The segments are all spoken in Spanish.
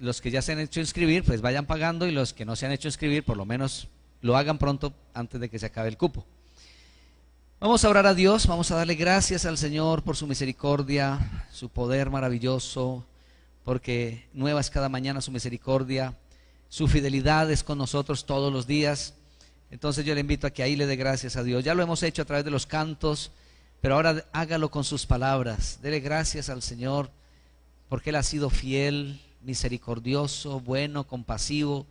los que ya se han hecho inscribir, pues vayan pagando, y los que no se han hecho inscribir, por lo menos lo hagan pronto antes de que se acabe el cupo. Vamos a orar a Dios, vamos a darle gracias al Señor por su misericordia, su poder maravilloso, porque nueva es cada mañana su misericordia, su fidelidad es con nosotros todos los días. Entonces yo le invito a que ahí le dé gracias a Dios. Ya lo hemos hecho a través de los cantos, pero ahora hágalo con sus palabras. Dele gracias al Señor porque Él ha sido fiel, misericordioso, bueno, compasivo.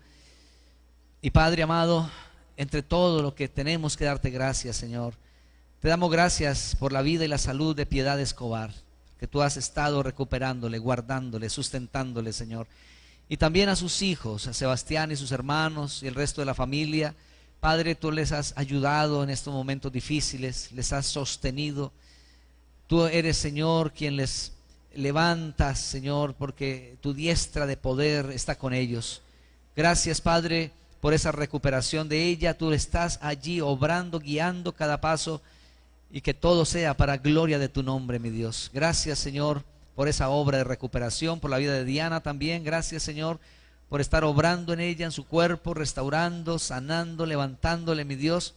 Y Padre amado, entre todo lo que tenemos que darte gracias, Señor, te damos gracias por la vida y la salud de Piedad Escobar, que tú has estado recuperándole, guardándole, sustentándole, Señor. Y también a sus hijos, a Sebastián y sus hermanos y el resto de la familia. Padre, tú les has ayudado en estos momentos difíciles, les has sostenido. Tú eres, Señor, quien les levantas, Señor, porque tu diestra de poder está con ellos. Gracias, Padre, por esa recuperación de ella. Tú estás allí obrando, guiando cada paso, y que todo sea para gloria de tu nombre, mi Dios. Gracias, Señor, por esa obra de recuperación, por la vida de Diana también. Gracias, Señor, por estar obrando en ella, en su cuerpo, restaurando, sanando, levantándole, mi Dios.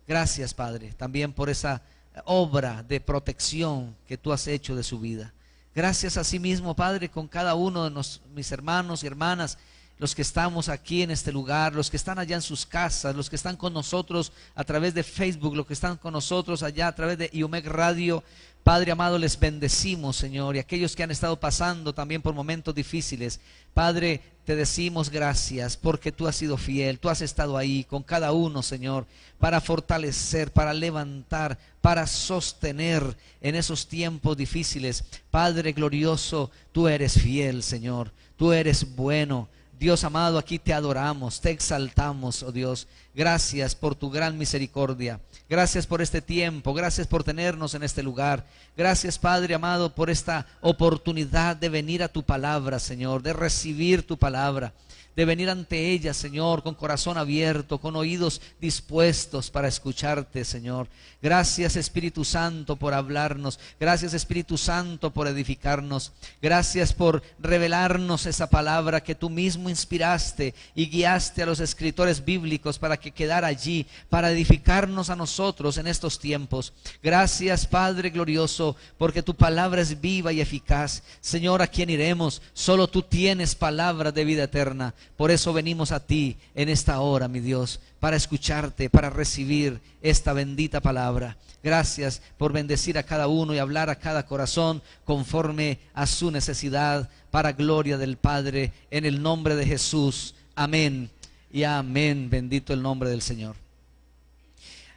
Gracias, Padre, también por esa obra de protección que tú has hecho de su vida. Gracias a sí mismo, Padre, con cada uno de mis hermanos y hermanas, los que estamos aquí en este lugar, los que están allá en sus casas, los que están con nosotros a través de Facebook, los que están con nosotros allá a través de IUMEC Radio. Padre amado, les bendecimos, Señor, y aquellos que han estado pasando también por momentos difíciles. Padre, te decimos gracias porque tú has sido fiel, tú has estado ahí con cada uno, Señor, para fortalecer, para levantar, para sostener en esos tiempos difíciles. Padre glorioso, tú eres fiel, Señor, tú eres bueno. Dios amado, aquí te adoramos, te exaltamos, oh Dios. Gracias por tu gran misericordia. Gracias por este tiempo, gracias por tenernos en este lugar. Gracias, Padre amado, por esta oportunidad de venir a tu palabra, Señor, de recibir tu palabra, de venir ante ella, Señor, con corazón abierto, con oídos dispuestos para escucharte, Señor. Gracias, Espíritu Santo, por hablarnos. Gracias, Espíritu Santo, por edificarnos. Gracias por revelarnos esa palabra que tú mismo inspiraste y guiaste a los escritores bíblicos para que quedara allí, para edificarnos a nosotros en estos tiempos. Gracias, Padre glorioso, porque tu palabra es viva y eficaz. Señor, ¿a quién iremos? Solo tú tienes palabra de vida eterna. Por eso venimos a ti en esta hora, mi Dios, para escucharte, para recibir esta bendita palabra. Gracias por bendecir a cada uno y hablar a cada corazón conforme a su necesidad, para gloria del Padre, en el nombre de Jesús. Amén y amén. Bendito el nombre del Señor.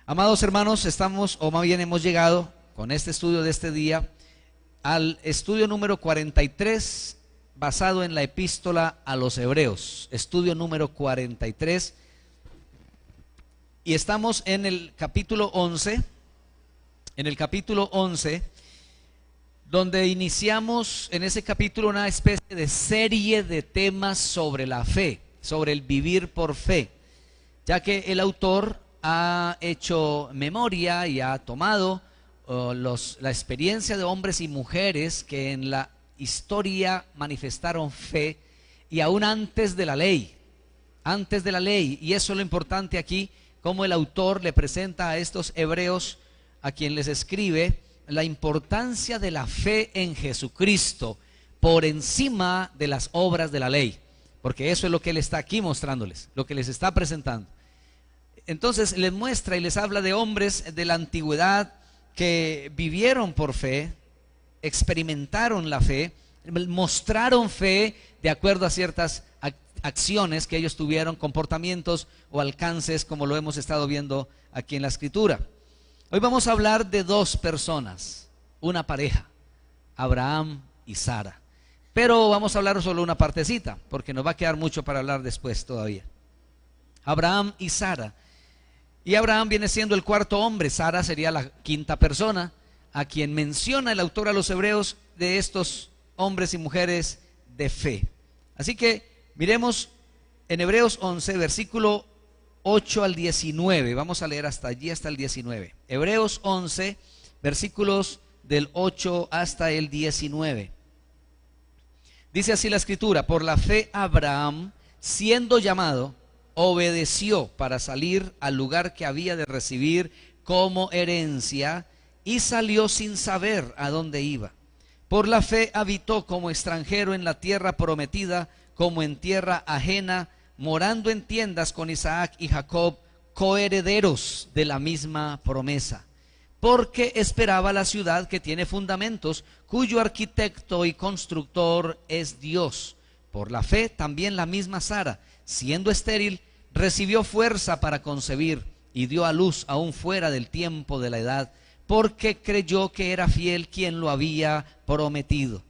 Amados hermanos, estamos, o más bien hemos llegado con este estudio de este día al estudio número 43, basado en la epístola a los Hebreos, estudio número 43, y estamos en el capítulo 11, donde iniciamos en ese capítulo una especie de serie de temas sobre la fe, sobre el vivir por fe, ya que el autor ha hecho memoria y ha tomado la experiencia de hombres y mujeres que en la historia manifestaron fe, y aún antes de la ley, y eso es lo importante aquí, como el autor le presenta a estos hebreos, a quien les escribe, la importancia de la fe en Jesucristo por encima de las obras de la ley, porque eso es lo que él está aquí mostrándoles, lo que les está presentando. Entonces les muestra y les habla de hombres de la antigüedad que vivieron por fe, experimentaron la fe, mostraron fe de acuerdo a ciertas acciones que ellos tuvieron, comportamientos o alcances, como lo hemos estado viendo aquí en la escritura. Hoy vamos a hablar de dos personas, una pareja, Abraham y Sara, pero vamos a hablar solo una partecita, porque nos va a quedar mucho para hablar después todavía. Abraham y Sara, y Abraham viene siendo el cuarto hombre, Sara sería la quinta persona a quien menciona el autor a los hebreos de estos hombres y mujeres de fe. Así que miremos en Hebreos 11, versículo 8 al 19, vamos a leer hasta allí, hasta el 19. Hebreos 11, versículos del 8 hasta el 19. Dice así la escritura: por la fe Abraham, siendo llamado, obedeció para salir al lugar que había de recibir como herencia, y salió sin saber a dónde iba. Por la fe habitó como extranjero en la tierra prometida, como en tierra ajena, morando en tiendas con Isaac y Jacob, coherederos de la misma promesa, porque esperaba la ciudad que tiene fundamentos, cuyo arquitecto y constructor es Dios. Por la fe también la misma Sara, siendo estéril, recibió fuerza para concebir, y dio a luz aún fuera del tiempo de la edad, porque creyó que era fiel quien lo había prometido.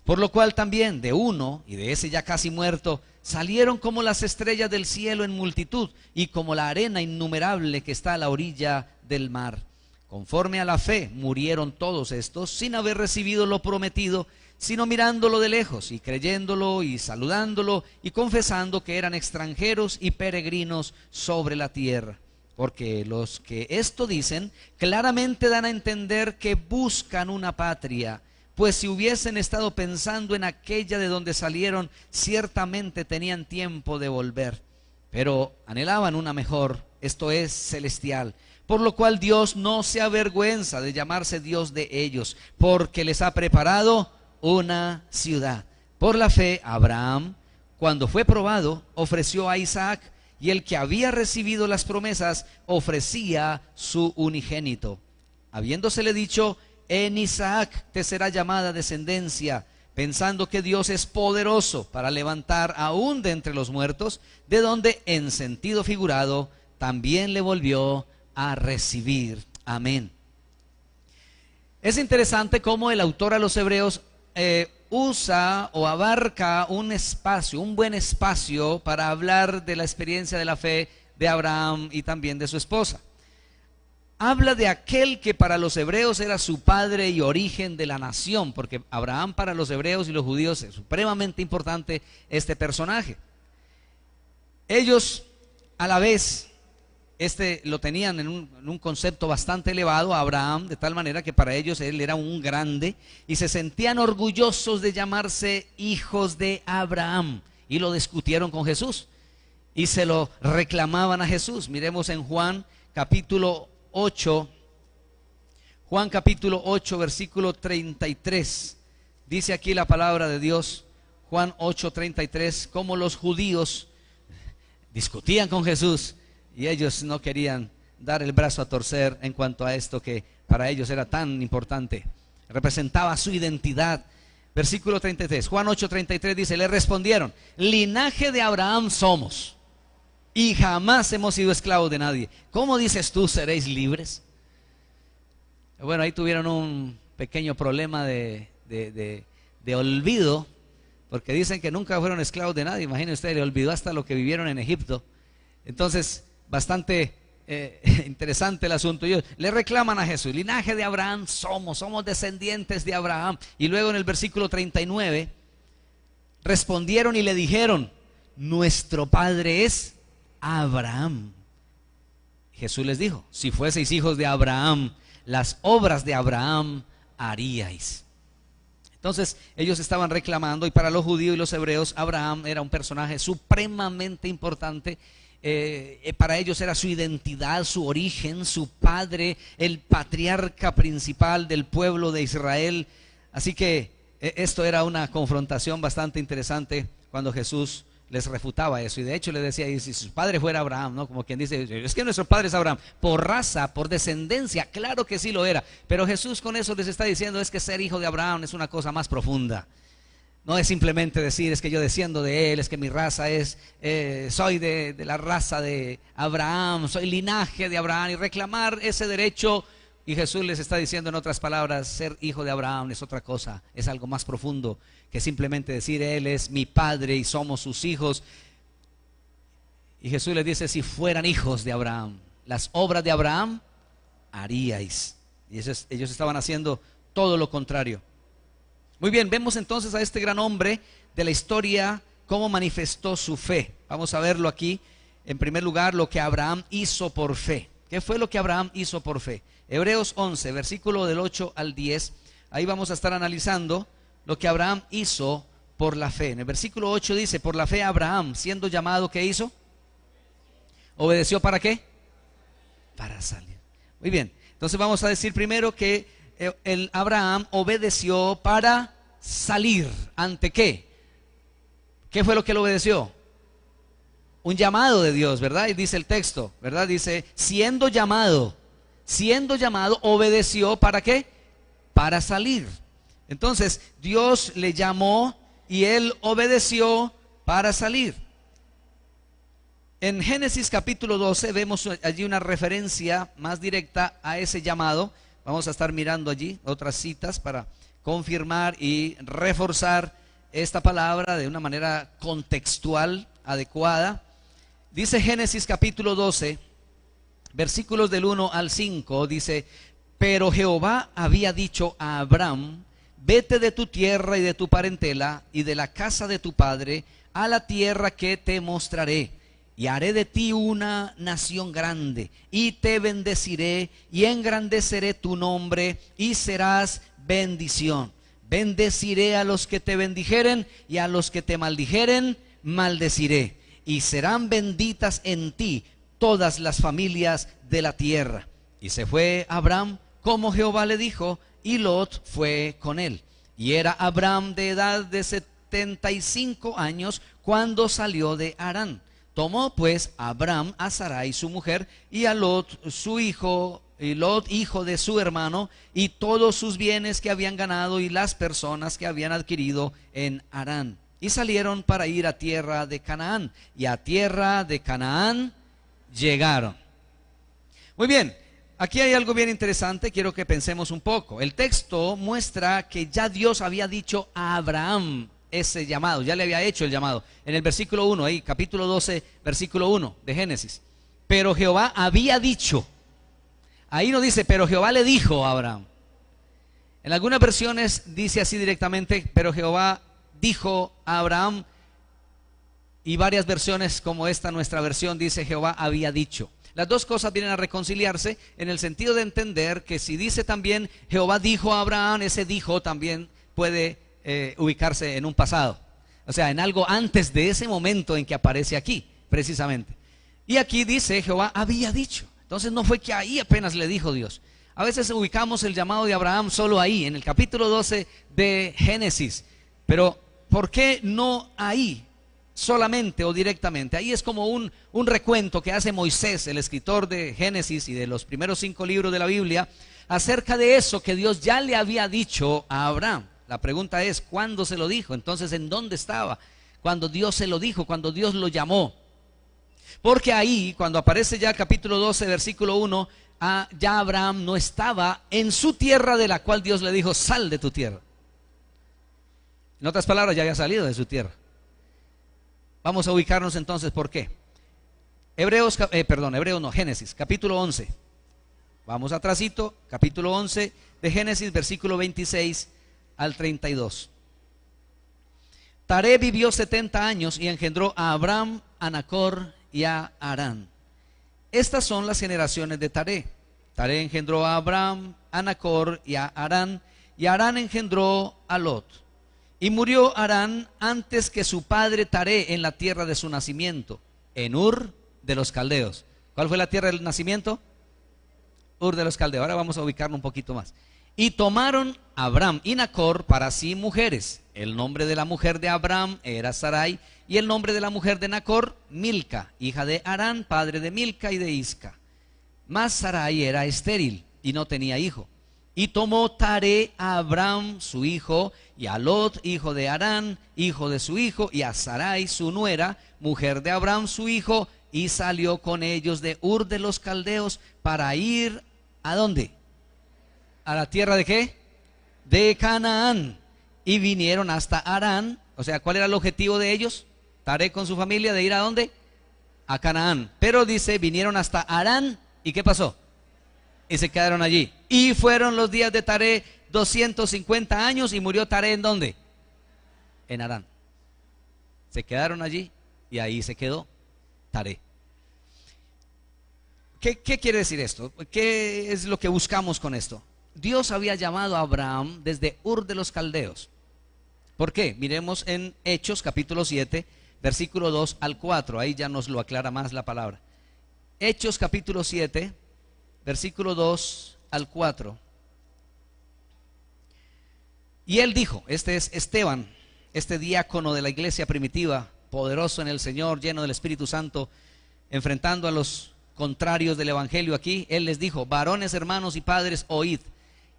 Por lo cual también de uno, y de ese ya casi muerto, salieron como las estrellas del cielo en multitud, y como la arena innumerable que está a la orilla del mar. Conforme a la fe murieron todos estos, sin haber recibido lo prometido, sino mirándolo de lejos, y creyéndolo, y saludándolo, y confesando que eran extranjeros y peregrinos sobre la tierra. Porque los que esto dicen, claramente dan a entender que buscan una patria, pues si hubiesen estado pensando en aquella de donde salieron, ciertamente tenían tiempo de volver. Pero anhelaban una mejor, esto es, celestial. Por lo cual Dios no se avergüenza de llamarse Dios de ellos, porque les ha preparado una ciudad. Por la fe, Abraham, cuando fue probado, ofreció a Isaac, y el que había recibido las promesas ofrecía su unigénito, habiéndosele dicho: en Isaac te será llamada descendencia, pensando que Dios es poderoso para levantar aún de entre los muertos, de donde en sentido figurado también le volvió a recibir. Amén. Es interesante cómo el autor a los Hebreos usa o abarca un espacio, un buen espacio, para hablar de la experiencia de la fe de Abraham y también de su esposa. Habla de aquel que para los hebreos era su padre y origen de la nación, porque Abraham para los hebreos y los judíos es supremamente importante este personaje. Ellos a la vez lo tenían en un concepto bastante elevado a Abraham, de tal manera que para ellos él era un grande, y se sentían orgullosos de llamarse hijos de Abraham, y lo discutieron con Jesús y se lo reclamaban a Jesús. Miremos en Juan capítulo 8, versículo 33. Dice aquí la palabra de Dios, Juan 8:33, cómo los judíos discutían con Jesús y ellos no querían dar el brazo a torcer en cuanto a esto que para ellos era tan importante, representaba su identidad. Versículo 33, Juan 8:33 dice: le respondieron: linaje de Abraham somos, y jamás hemos sido esclavos de nadie. ¿Cómo dices tú, seréis libres? Bueno, ahí tuvieron un pequeño problema de olvido, porque dicen que nunca fueron esclavos de nadie. Imaginen ustedes, le olvidó hasta lo que vivieron en Egipto. Entonces, bastante interesante el asunto. Ellos le reclaman a Jesús: linaje de Abraham somos descendientes de Abraham. Y luego en el versículo 39, respondieron y le dijeron: nuestro padre es Abraham. Jesús les dijo: si fueseis hijos de Abraham, las obras de Abraham haríais. Entonces ellos estaban reclamando, y para los judíos y los hebreos Abraham era un personaje supremamente importante. Para ellos era su identidad, su origen, su padre, el patriarca principal del pueblo de Israel. Así que esto era una confrontación bastante interesante cuando Jesús les refutaba eso, y de hecho le decía: y si su padre fuera Abraham, ¿no? Como quien dice: es que nuestro padre es Abraham, por raza, por descendencia, claro que sí lo era. Pero Jesús con eso les está diciendo: es que ser hijo de Abraham es una cosa más profunda. No es simplemente decir: es que yo desciendo de él, es que mi raza es, soy de la raza de Abraham, soy linaje de Abraham, y reclamar ese derecho. Y Jesús les está diciendo, en otras palabras: ser hijo de Abraham es otra cosa, es algo más profundo que simplemente decir: él es mi padre y somos sus hijos. Y Jesús les dice: si fueran hijos de Abraham, las obras de Abraham haríais. Y ellos estaban haciendo todo lo contrario. Muy bien, vemos entonces a este gran hombre de la historia, cómo manifestó su fe. Vamos a verlo aquí. En primer lugar, lo que Abraham hizo por fe. ¿Qué fue lo que Abraham hizo por fe? Hebreos 11, versículo del 8 al 10. Ahí vamos a estar analizando lo que Abraham hizo por la fe. En el versículo 8 dice, por la fe Abraham, siendo llamado, ¿qué hizo? ¿Obedeció para qué? Para salir. Muy bien, entonces vamos a decir primero que el Abraham obedeció para salir. ¿Ante qué? ¿Qué fue lo que él obedeció? Un llamado de Dios, ¿verdad? Y dice el texto, ¿verdad? Dice, siendo llamado, obedeció ¿para qué? Para salir. Entonces, Dios le llamó y él obedeció para salir. En Génesis capítulo 12 vemos allí una referencia más directa a ese llamado. Vamos a estar mirando allí otras citas para confirmar y reforzar esta palabra de una manera contextual, adecuada. Dice Génesis capítulo 12, versículos del 1 al 5, dice, pero Jehová había dicho a Abraham, vete de tu tierra y de tu parentela y de la casa de tu padre a la tierra que te mostraré, y haré de ti una nación grande, y te bendeciré y engrandeceré tu nombre, y serás bendición. Bendeciré a los que te bendijeren, y a los que te maldijeren, maldeciré. Y serán benditas en ti todas las familias de la tierra. Y se fue Abraham como Jehová le dijo, y Lot fue con él. Y era Abraham de edad de 75 años cuando salió de Harán. Tomó pues Abraham a Sarai su mujer, y a Lot su hijo, y Lot hijo de su hermano, y todos sus bienes que habían ganado, y las personas que habían adquirido en Harán. Y salieron para ir a tierra de Canaán, y a tierra de Canaán llegaron. Muy bien, aquí hay algo bien interesante, quiero que pensemos un poco. El texto muestra que ya Dios había dicho a Abraham ese llamado, ya le había hecho el llamado. En el versículo 1, ahí, capítulo 12, versículo 1 de Génesis. Pero Jehová había dicho. Ahí no dice, pero Jehová le dijo a Abraham. En algunas versiones dice así directamente, pero Jehová dijo a Abraham, y varias versiones como esta, nuestra versión, dice Jehová había dicho. Las dos cosas vienen a reconciliarse en el sentido de entender que si dice también Jehová dijo a Abraham, ese dijo también puede ubicarse en un pasado, o sea, en algo antes de ese momento en que aparece aquí, precisamente. Y aquí dice Jehová había dicho. Entonces no fue que ahí apenas le dijo Dios. A veces ubicamos el llamado de Abraham solo ahí, en el capítulo 12 de Génesis. Pero ¿por qué no ahí solamente o directamente? Ahí es como un recuento que hace Moisés, el escritor de Génesis y de los primeros 5 libros de la Biblia, acerca de eso que Dios ya le había dicho a Abraham. La pregunta es, ¿cuándo se lo dijo? Entonces, ¿en dónde estaba cuando Dios se lo dijo, cuando Dios lo llamó? Porque ahí, cuando aparece ya el capítulo 12, versículo 1, ya Abraham no estaba en su tierra de la cual Dios le dijo, sal de tu tierra. En otras palabras, ya había salido de su tierra. Vamos a ubicarnos entonces, ¿por qué? Génesis, capítulo 11. Vamos atrasito, capítulo 11 de Génesis, versículo 26 al 32. Taré vivió 70 años y engendró a Abraham, a Nacor y a Harán. Estas son las generaciones de Taré. Taré engendró a Abraham, a Nacor y a Harán, y Harán engendró a Lot. Y murió Harán antes que su padre Taré en la tierra de su nacimiento, en Ur de los Caldeos. ¿Cuál fue la tierra del nacimiento? Ur de los Caldeos. Ahora vamos a ubicarlo un poquito más. Y tomaron Abraham y Nacor para sí mujeres. El nombre de la mujer de Abraham era Sarai, y el nombre de la mujer de Nacor, Milca, hija de Harán, padre de Milca y de Isca. Mas Sarai era estéril y no tenía hijo. Y tomó Taré a Abraham su hijo, y a Lot hijo de Harán, hijo de su hijo, y a Sarai su nuera, mujer de Abraham su hijo, y salió con ellos de Ur de los Caldeos para ir, ¿a dónde? ¿A la tierra de qué? De Canaán. Y vinieron hasta Harán. O sea, ¿cuál era el objetivo de ellos? Taré con su familia de ir ¿a dónde? A Canaán. Pero dice, vinieron hasta Harán. ¿Y qué pasó? Y se quedaron allí. Y fueron los días de Taré 250 años. Y murió Taré ¿en dónde? En Harán. Se quedaron allí y ahí se quedó Taré. ¿Qué quiere decir esto? ¿Qué es lo que buscamos con esto? Dios había llamado a Abraham desde Ur de los Caldeos. ¿Por qué? Miremos en Hechos capítulo 7, versículo 2 al 4. Ahí ya nos lo aclara más la palabra. Hechos capítulo 7, versículo 2 al 4. Y él dijo, este es Esteban, este diácono de la iglesia primitiva, poderoso en el Señor, lleno del Espíritu Santo, enfrentando a los contrarios del evangelio aquí. Él les dijo: varones, hermanos y padres, oíd.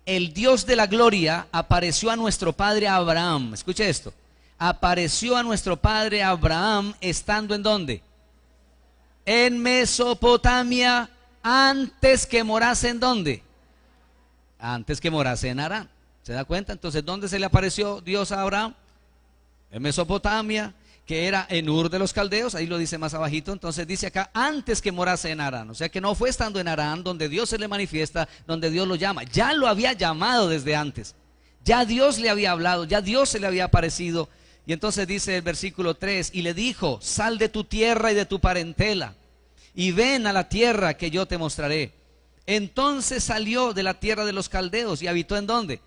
El Dios de la gloria apareció a nuestro padre Abraham. Escuche esto. Apareció a nuestro padre Abraham estando ¿en dónde? En Mesopotamia, antes que morase ¿en dónde? Antes que morase en Harán. ¿Se da cuenta? Entonces, ¿dónde se le apareció Dios a Abraham? En Mesopotamia, que era en Ur de los Caldeos. Ahí lo dice más abajito. Entonces dice acá, antes que morase en Harán. O sea que no fue estando en Harán donde Dios se le manifiesta, donde Dios lo llama. Ya lo había llamado desde antes. Ya Dios le había hablado, ya Dios se le había aparecido. Y entonces dice el versículo 3, y le dijo: sal de tu tierra y de tu parentela, y ven a la tierra que yo te mostraré. Entonces salió de la tierra de los caldeos y habitó ¿en dónde?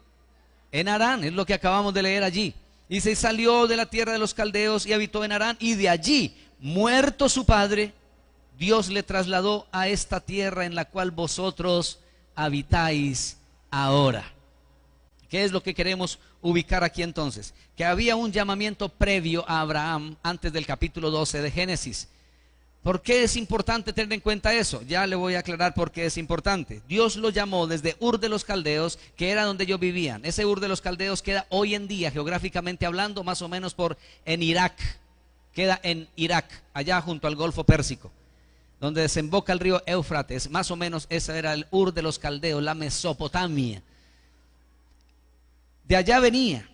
En Harán, es lo que acabamos de leer allí. Dice: y salió de la tierra de los caldeos y habitó en Harán, y de allí, muerto su padre, Dios le trasladó a esta tierra en la cual vosotros habitáis ahora. ¿Qué es lo que queremos ubicar aquí entonces? Que había un llamamiento previo a Abraham antes del capítulo 12 de Génesis. ¿Por qué es importante tener en cuenta eso? Ya le voy a aclarar por qué es importante. Dios lo llamó desde Ur de los Caldeos, que era donde ellos vivían. Ese Ur de los Caldeos queda hoy en día, geográficamente hablando, más o menos en Irak. Queda en Irak, allá junto al Golfo Pérsico, donde desemboca el río Éufrates. Más o menos ese era el Ur de los Caldeos, la Mesopotamia. De allá venía.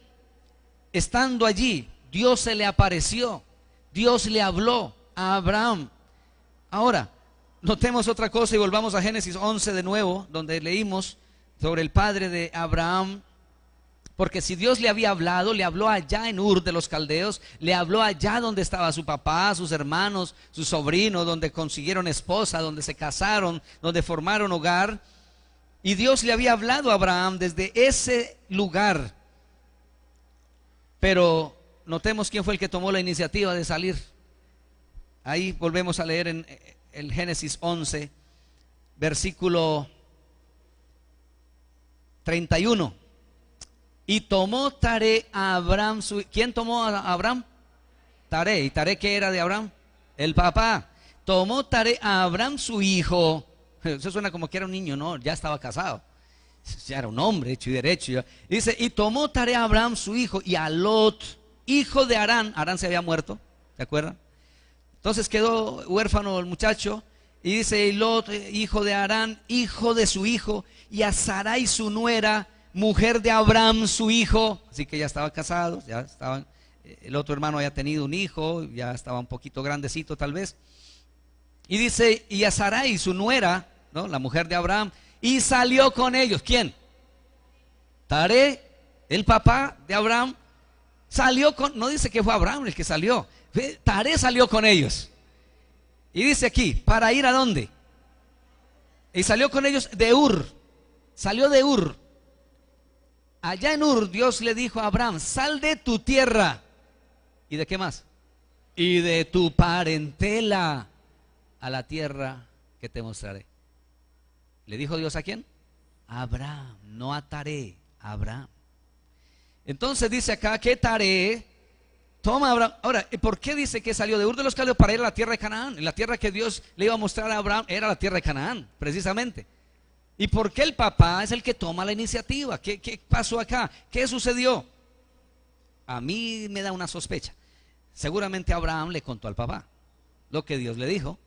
Estando allí, Dios se le apareció, Dios le habló a Abraham. Ahora, notemos otra cosa y volvamos a Génesis 11 de nuevo, donde leímos sobre el padre de Abraham. Porque si Dios le había hablado, le habló allá en Ur de los Caldeos, le habló allá donde estaba su papá, sus hermanos, sus sobrinos, donde consiguieron esposa, donde se casaron, donde formaron hogar. Y Dios le había hablado a Abraham desde ese lugar. Pero notemos quién fue el que tomó la iniciativa de salir. Ahí volvemos a leer en el Génesis 11, versículo 31. Y tomó Taré a Abraham su... ¿Quién tomó a Abraham? Taré. ¿Y Taré qué era de Abraham? El papá. Tomó Taré a Abraham su hijo. Eso suena como que era un niño, no, ya estaba casado. Ya era un hombre hecho y derecho. Dice: y tomó Taré a Abraham su hijo y a Lot, hijo de Harán. Harán se había muerto, ¿se acuerdan? Entonces quedó huérfano el muchacho. Y dice: y Lot, hijo de Harán, hijo de su hijo, y a Sarai su nuera, mujer de Abraham su hijo. Así que ya estaban casados, ya estaban. El otro hermano había tenido un hijo, ya estaba un poquito grandecito tal vez. Y dice: y a Sarai su nuera, ¿no?, la mujer de Abraham, y salió con ellos. ¿Quién? Taré, el papá de Abraham, salió con... No dice que fue Abraham el que salió. Taré salió con ellos. Y dice aquí: ¿para ir a dónde? Y salió con ellos de Ur. Salió de Ur. Allá en Ur Dios le dijo a Abraham: sal de tu tierra. ¿Y de qué más? Y de tu parentela a la tierra que te mostraré. ¿Le dijo Dios a quién? A Abraham, no a Taré, a Abraham. Entonces dice acá que Taré toma a Abraham. Ahora, ¿por qué dice que salió de Ur de los Caldeos para ir a la tierra de Canaán? La tierra que Dios le iba a mostrar a Abraham era la tierra de Canaán, precisamente. ¿Y por qué el papá es el que toma la iniciativa? ¿Qué pasó acá? ¿Qué sucedió? A mí me da una sospecha. Seguramente Abraham le contó al papá lo que Dios le dijo,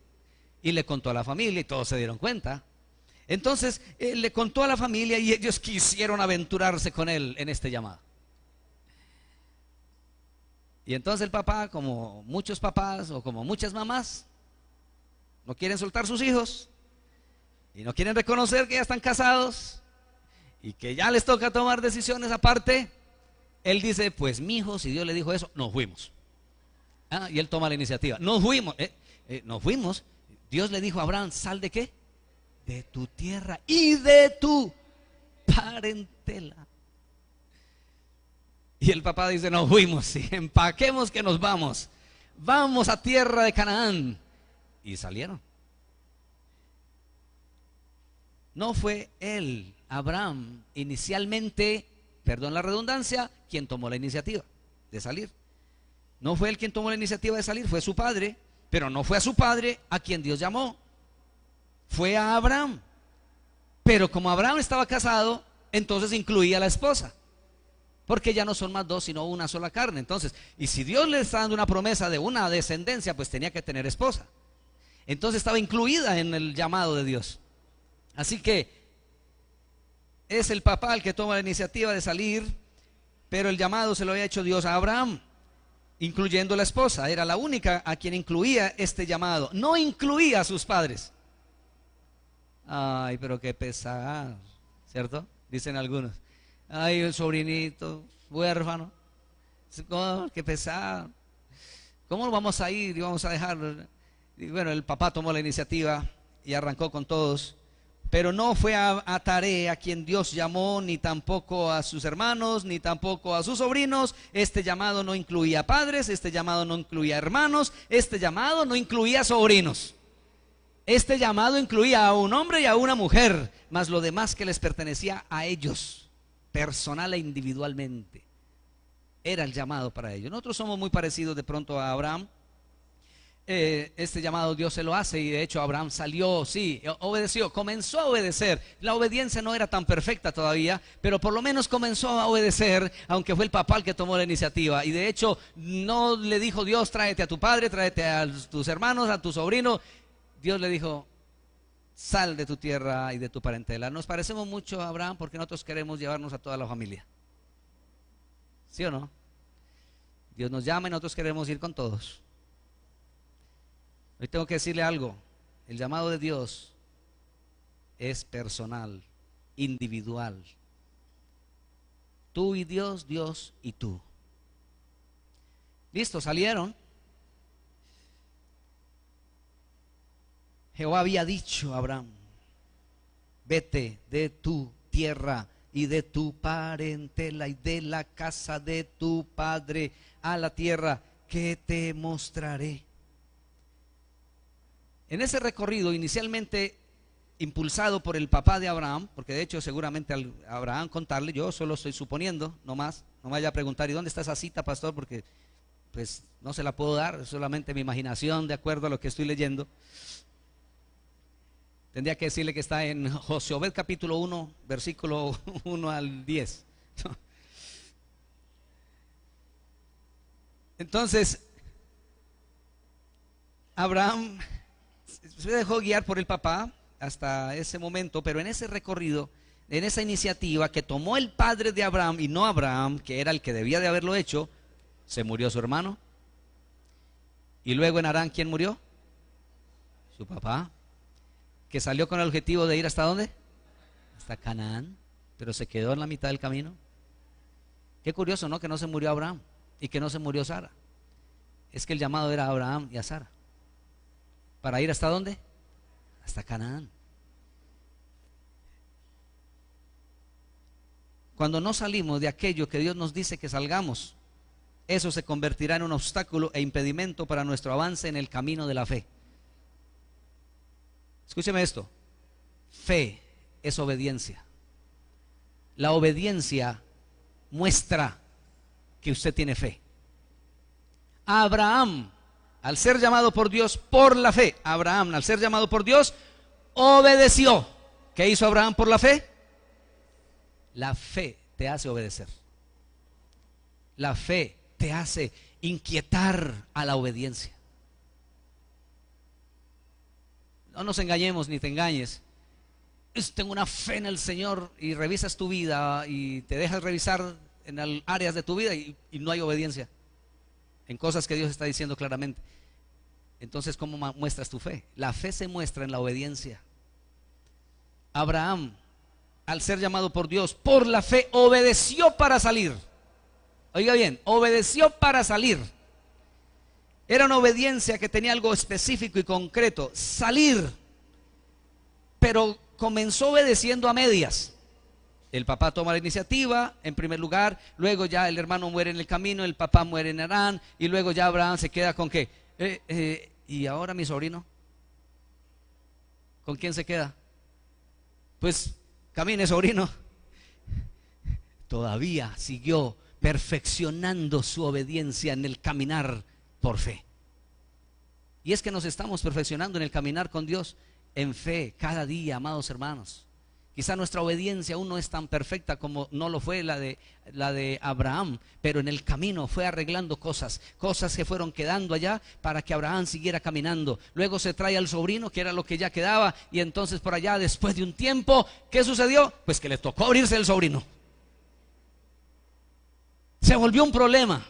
y le contó a la familia, y todos se dieron cuenta. Entonces le contó a la familia, y ellos quisieron aventurarse con él en este llamado. Y entonces el papá, como muchos papás o como muchas mamás, no quieren soltar sus hijos y no quieren reconocer que ya están casados y que ya les toca tomar decisiones aparte. Él dice: pues mi hijo, si Dios le dijo eso, nos fuimos. Y él toma la iniciativa. Nos fuimos, nos fuimos. Dios le dijo a Abraham: ¿sal de qué? De tu tierra y de tu parentela. Y el papá dice, nos fuimos, sí, empaquemos que nos vamos. Vamos a tierra de Canaán. Y salieron. No fue él, Abraham, inicialmente, perdón la redundancia, quien tomó la iniciativa de salir. No fue él quien tomó la iniciativa de salir, fue su padre. Pero no fue a su padre a quien Dios llamó, fue a Abraham. Pero como Abraham estaba casado, entonces incluía a la esposa, porque ya no son más dos sino una sola carne. Entonces, y si Dios le está dando una promesa de una descendencia, pues tenía que tener esposa. Entonces estaba incluida en el llamado de Dios. Así que es el papá el que toma la iniciativa de salir, pero el llamado se lo había hecho Dios a Abraham, incluyendo la esposa. Era la única a quien incluía este llamado. No incluía a sus padres. Ay, pero qué pesar, ¿cierto? Dicen algunos. Ay, el sobrinito, huérfano. Oh, qué pesar. ¿Cómo vamos a ir y vamos a dejarlo? Y bueno, el papá tomó la iniciativa y arrancó con todos. Pero no fue a Taré a quien Dios llamó, ni tampoco a sus hermanos, ni tampoco a sus sobrinos. Este llamado no incluía padres, este llamado no incluía hermanos, este llamado no incluía sobrinos. Este llamado incluía a un hombre y a una mujer, más lo demás que les pertenecía a ellos, personal e individualmente. Era el llamado para ellos. Nosotros somos muy parecidos de pronto a Abraham. Este llamado Dios se lo hace, y de hecho Abraham salió, sí, obedeció, comenzó a obedecer. La obediencia no era tan perfecta todavía, pero por lo menos comenzó a obedecer, aunque fue el papá el que tomó la iniciativa. Y de hecho no le dijo Dios, tráete a tu padre, tráete a tus hermanos, a tu sobrino. Dios le dijo, sal de tu tierra y de tu parentela. Nos parecemos mucho a Abraham porque nosotros queremos llevarnos a toda la familia, ¿sí o no? Dios nos llama y nosotros queremos ir con todos. Hoy tengo que decirle algo: el llamado de Dios es personal, individual. Tú y Dios, Dios y tú. Listo, salieron. Jehová había dicho a Abraham: vete de tu tierra y de tu parentela y de la casa de tu padre a la tierra que te mostraré. En ese recorrido, inicialmente impulsado por el papá de Abraham, porque de hecho seguramente al Abraham contarle, yo solo estoy suponiendo, no más, no me vaya a preguntar, ¿y dónde está esa cita, pastor? Porque pues no se la puedo dar, es solamente mi imaginación de acuerdo a lo que estoy leyendo. Tendría que decirle que está en Josué capítulo 1, versículo 1 al 10. Entonces, Abraham se dejó guiar por el papá hasta ese momento, pero en ese recorrido, en esa iniciativa que tomó el padre de Abraham y no Abraham, que era el que debía de haberlo hecho, se murió su hermano. Y luego en Harán, ¿quién murió? Su papá, que salió con el objetivo de ir ¿hasta dónde? Hasta Canaán, pero se quedó en la mitad del camino. Qué curioso, ¿no? Que no se murió Abraham y que no se murió Sara. Es que el llamado era a Abraham y a Sara. ¿Para ir hasta dónde? Hasta Canaán. Cuando no salimos de aquello que Dios nos dice que salgamos, eso se convertirá en un obstáculo e impedimento para nuestro avance en el camino de la fe. Escúcheme esto: fe es obediencia. La obediencia muestra que usted tiene fe. Abraham, al ser llamado por Dios por la fe, Abraham, al ser llamado por Dios, obedeció. ¿Qué hizo Abraham por la fe? La fe te hace obedecer. La fe te hace inquietar a la obediencia. No nos engañemos ni te engañes. Tengo una fe en el Señor, y revisas tu vida y te dejas revisar en áreas de tu vida y no hay obediencia en cosas que Dios está diciendo claramente. Entonces, ¿cómo muestras tu fe? La fe se muestra en la obediencia. Abraham, al ser llamado por Dios por la fe, obedeció para salir. Oiga bien, obedeció para salir. Era una obediencia que tenía algo específico y concreto: salir. Pero comenzó obedeciendo a medias. El papá toma la iniciativa en primer lugar, luego ya el hermano muere en el camino, el papá muere en Harán, y luego ya Abraham se queda con ¿qué? ¿Y ahora mi sobrino? ¿Con quién se queda? Pues camine, sobrino. Todavía siguió perfeccionando su obediencia en el caminar por fe. Y es que nos estamos perfeccionando en el caminar con Dios en fe cada día, amados hermanos. Quizá nuestra obediencia aún no es tan perfecta como no lo fue la de Abraham, pero en el camino fue arreglando cosas que fueron quedando allá para que Abraham siguiera caminando. Luego se trae al sobrino, que era lo que ya quedaba, y entonces por allá, después de un tiempo, ¿qué sucedió? Pues que le tocó abrirse el sobrino. Se volvió un problema.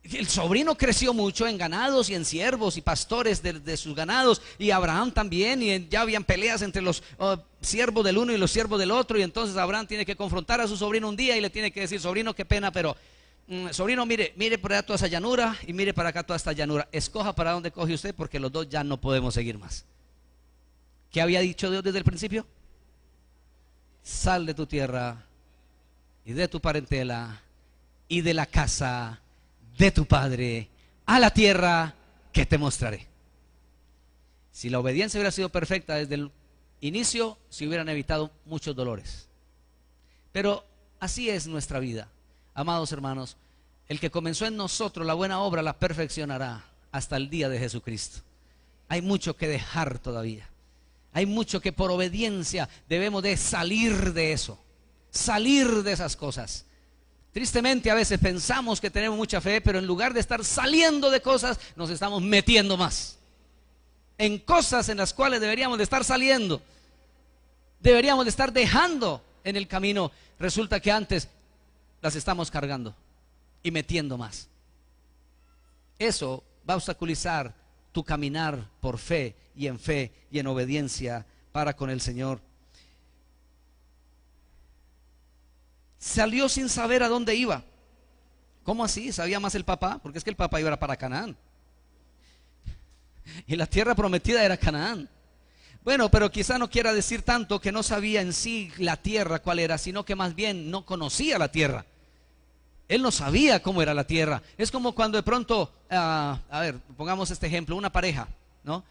El sobrino creció mucho en ganados y en siervos y pastores de sus ganados, y Abraham también, y ya habían peleas entre los siervos del uno y los siervos del otro, y entonces Abraham tiene que confrontar a su sobrino un día y le tiene que decir: sobrino, qué pena, pero sobrino, mire por allá toda esa llanura y mire para acá toda esta llanura, escoja para dónde coge usted, porque los dos ya no podemos seguir más. ¿Qué había dicho Dios desde el principio? Sal de tu tierra y de tu parentela y de la casa de tu padre a la tierra que te mostraré. Si la obediencia hubiera sido perfecta desde el inicio, se hubieran evitado muchos dolores. Pero así es nuestra vida, amados hermanos. El que comenzó en nosotros la buena obra la perfeccionará hasta el día de Jesucristo. Hay mucho que dejar todavía. Hay mucho que por obediencia debemos de salir de eso, salir de esas cosas. Tristemente a veces pensamos que tenemos mucha fe, pero en lugar de estar saliendo de cosas, nos estamos metiendo más en cosas en las cuales deberíamos de estar saliendo, deberíamos de estar dejando en el camino. Resulta que antes las estamos cargando y metiendo más. Eso va a obstaculizar tu caminar por fe y en obediencia para con el Señor. Salió sin saber a dónde iba. ¿Cómo así? ¿Sabía más el papá? Porque es que el papá iba para Canaán, y la tierra prometida era Canaán. Bueno, pero quizá no quiera decir tanto que no sabía en sí la tierra cuál era, sino que más bien no conocía la tierra. Él no sabía cómo era la tierra. Es como cuando de pronto, a ver, pongamos este ejemplo, una pareja, ¿no?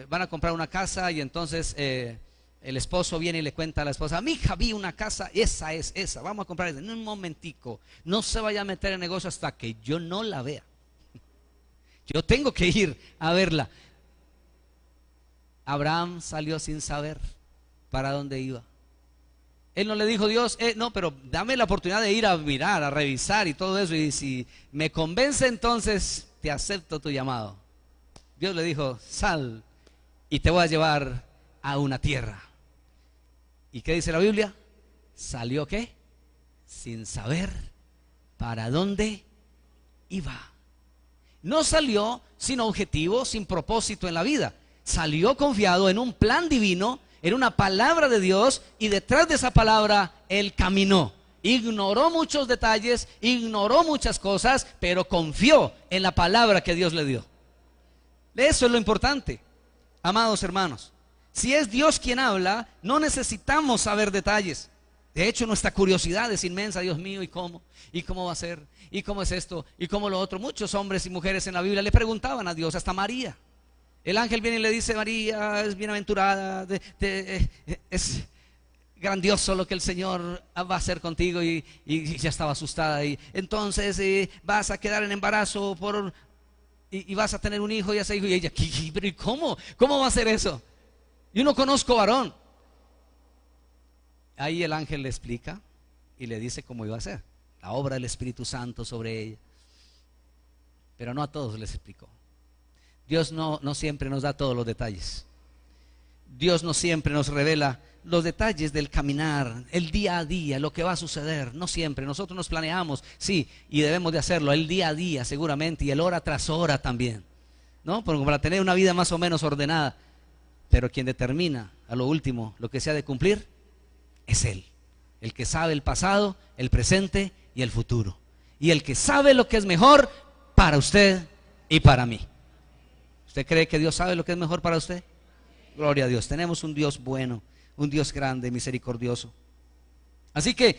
Van a comprar una casa y entonces el esposo viene y le cuenta a la esposa: mi hija, vi una casa, esa es esa, vamos a comprar esa. En un momentico, no se vaya a meter en negocio hasta que yo no la vea. Yo tengo que ir a verla. Abraham salió sin saber para dónde iba. Él no le dijo: Dios, no, pero dame la oportunidad de ir a mirar, a revisar y todo eso, y si me convence, entonces te acepto tu llamado. Dios le dijo: sal y te voy a llevar a una tierra. ¿Y qué dice la Biblia? ¿Salió qué? Sin saber para dónde iba. No salió sin objetivo, sin propósito en la vida. Salió confiado en un plan divino, en una palabra de Dios, y detrás de esa palabra él caminó. Ignoró muchos detalles, ignoró muchas cosas, pero confió en la palabra que Dios le dio. Eso es lo importante, amados hermanos. Si es Dios quien habla, no necesitamos saber detalles. De hecho, nuestra curiosidad es inmensa. Dios mío, ¿y cómo? ¿Y cómo va a ser? ¿Y cómo es esto? ¿Y cómo lo otro? Muchos hombres y mujeres en la Biblia le preguntaban a Dios, hasta María. El ángel viene y le dice: María es bienaventurada, es grandioso lo que el Señor va a hacer contigo, y ya estaba asustada. Y entonces vas a quedar en embarazo y vas a tener un hijo, y ese hijo, y ella: ¿pero y cómo? ¿Cómo va a ser eso? Yo no conozco varón. Ahí el ángel le explica y le dice cómo iba a ser, la obra del Espíritu Santo sobre ella. Pero no a todos les explicó. Dios no siempre nos da todos los detalles. Dios no siempre nos revela los detalles del caminar, el día a día, lo que va a suceder. No siempre. Nosotros nos planeamos, sí, y debemos de hacerlo el día a día seguramente, y el hora tras hora también, ¿no? Para tener una vida más o menos ordenada. Pero quien determina a lo último lo que se ha de cumplir es Él, el que sabe el pasado, el presente y el futuro, y el que sabe lo que es mejor para usted y para mí. ¿Usted cree que Dios sabe lo que es mejor para usted? Gloria a Dios. Tenemos un Dios bueno, un Dios grande, misericordioso. Así que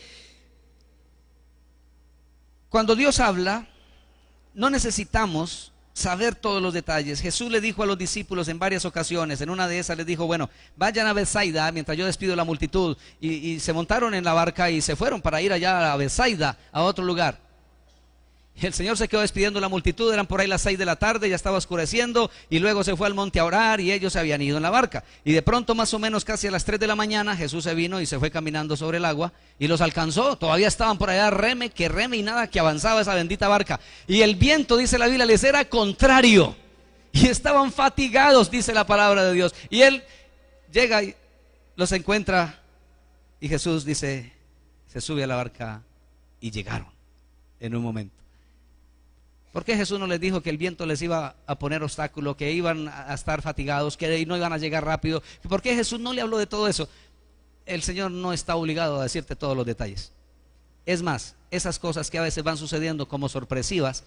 cuando Dios habla, no necesitamos saber todos los detalles. Jesús le dijo a los discípulos en varias ocasiones, en una de esas les dijo, bueno, vayan a Betsaida mientras yo despido a la multitud, y se montaron en la barca y se fueron para ir allá a Betsaida, a otro lugar. El Señor se quedó despidiendo a la multitud, eran por ahí las 6 de la tarde, ya estaba oscureciendo, y luego se fue al monte a orar y ellos se habían ido en la barca. Y de pronto, más o menos casi a las 3 de la mañana, Jesús se vino y se fue caminando sobre el agua y los alcanzó. Todavía estaban por allá, reme y nada, que avanzaba esa bendita barca. Y el viento, dice la Biblia, les era contrario y estaban fatigados, dice la palabra de Dios. Y Él llega y los encuentra, y Jesús dice, se sube a la barca y llegaron en un momento. ¿Por qué Jesús no les dijo que el viento les iba a poner obstáculo, que iban a estar fatigados, que no iban a llegar rápido? ¿Por qué Jesús no le habló de todo eso? El Señor no está obligado a decirte todos los detalles. Es más, esas cosas que a veces van sucediendo como sorpresivas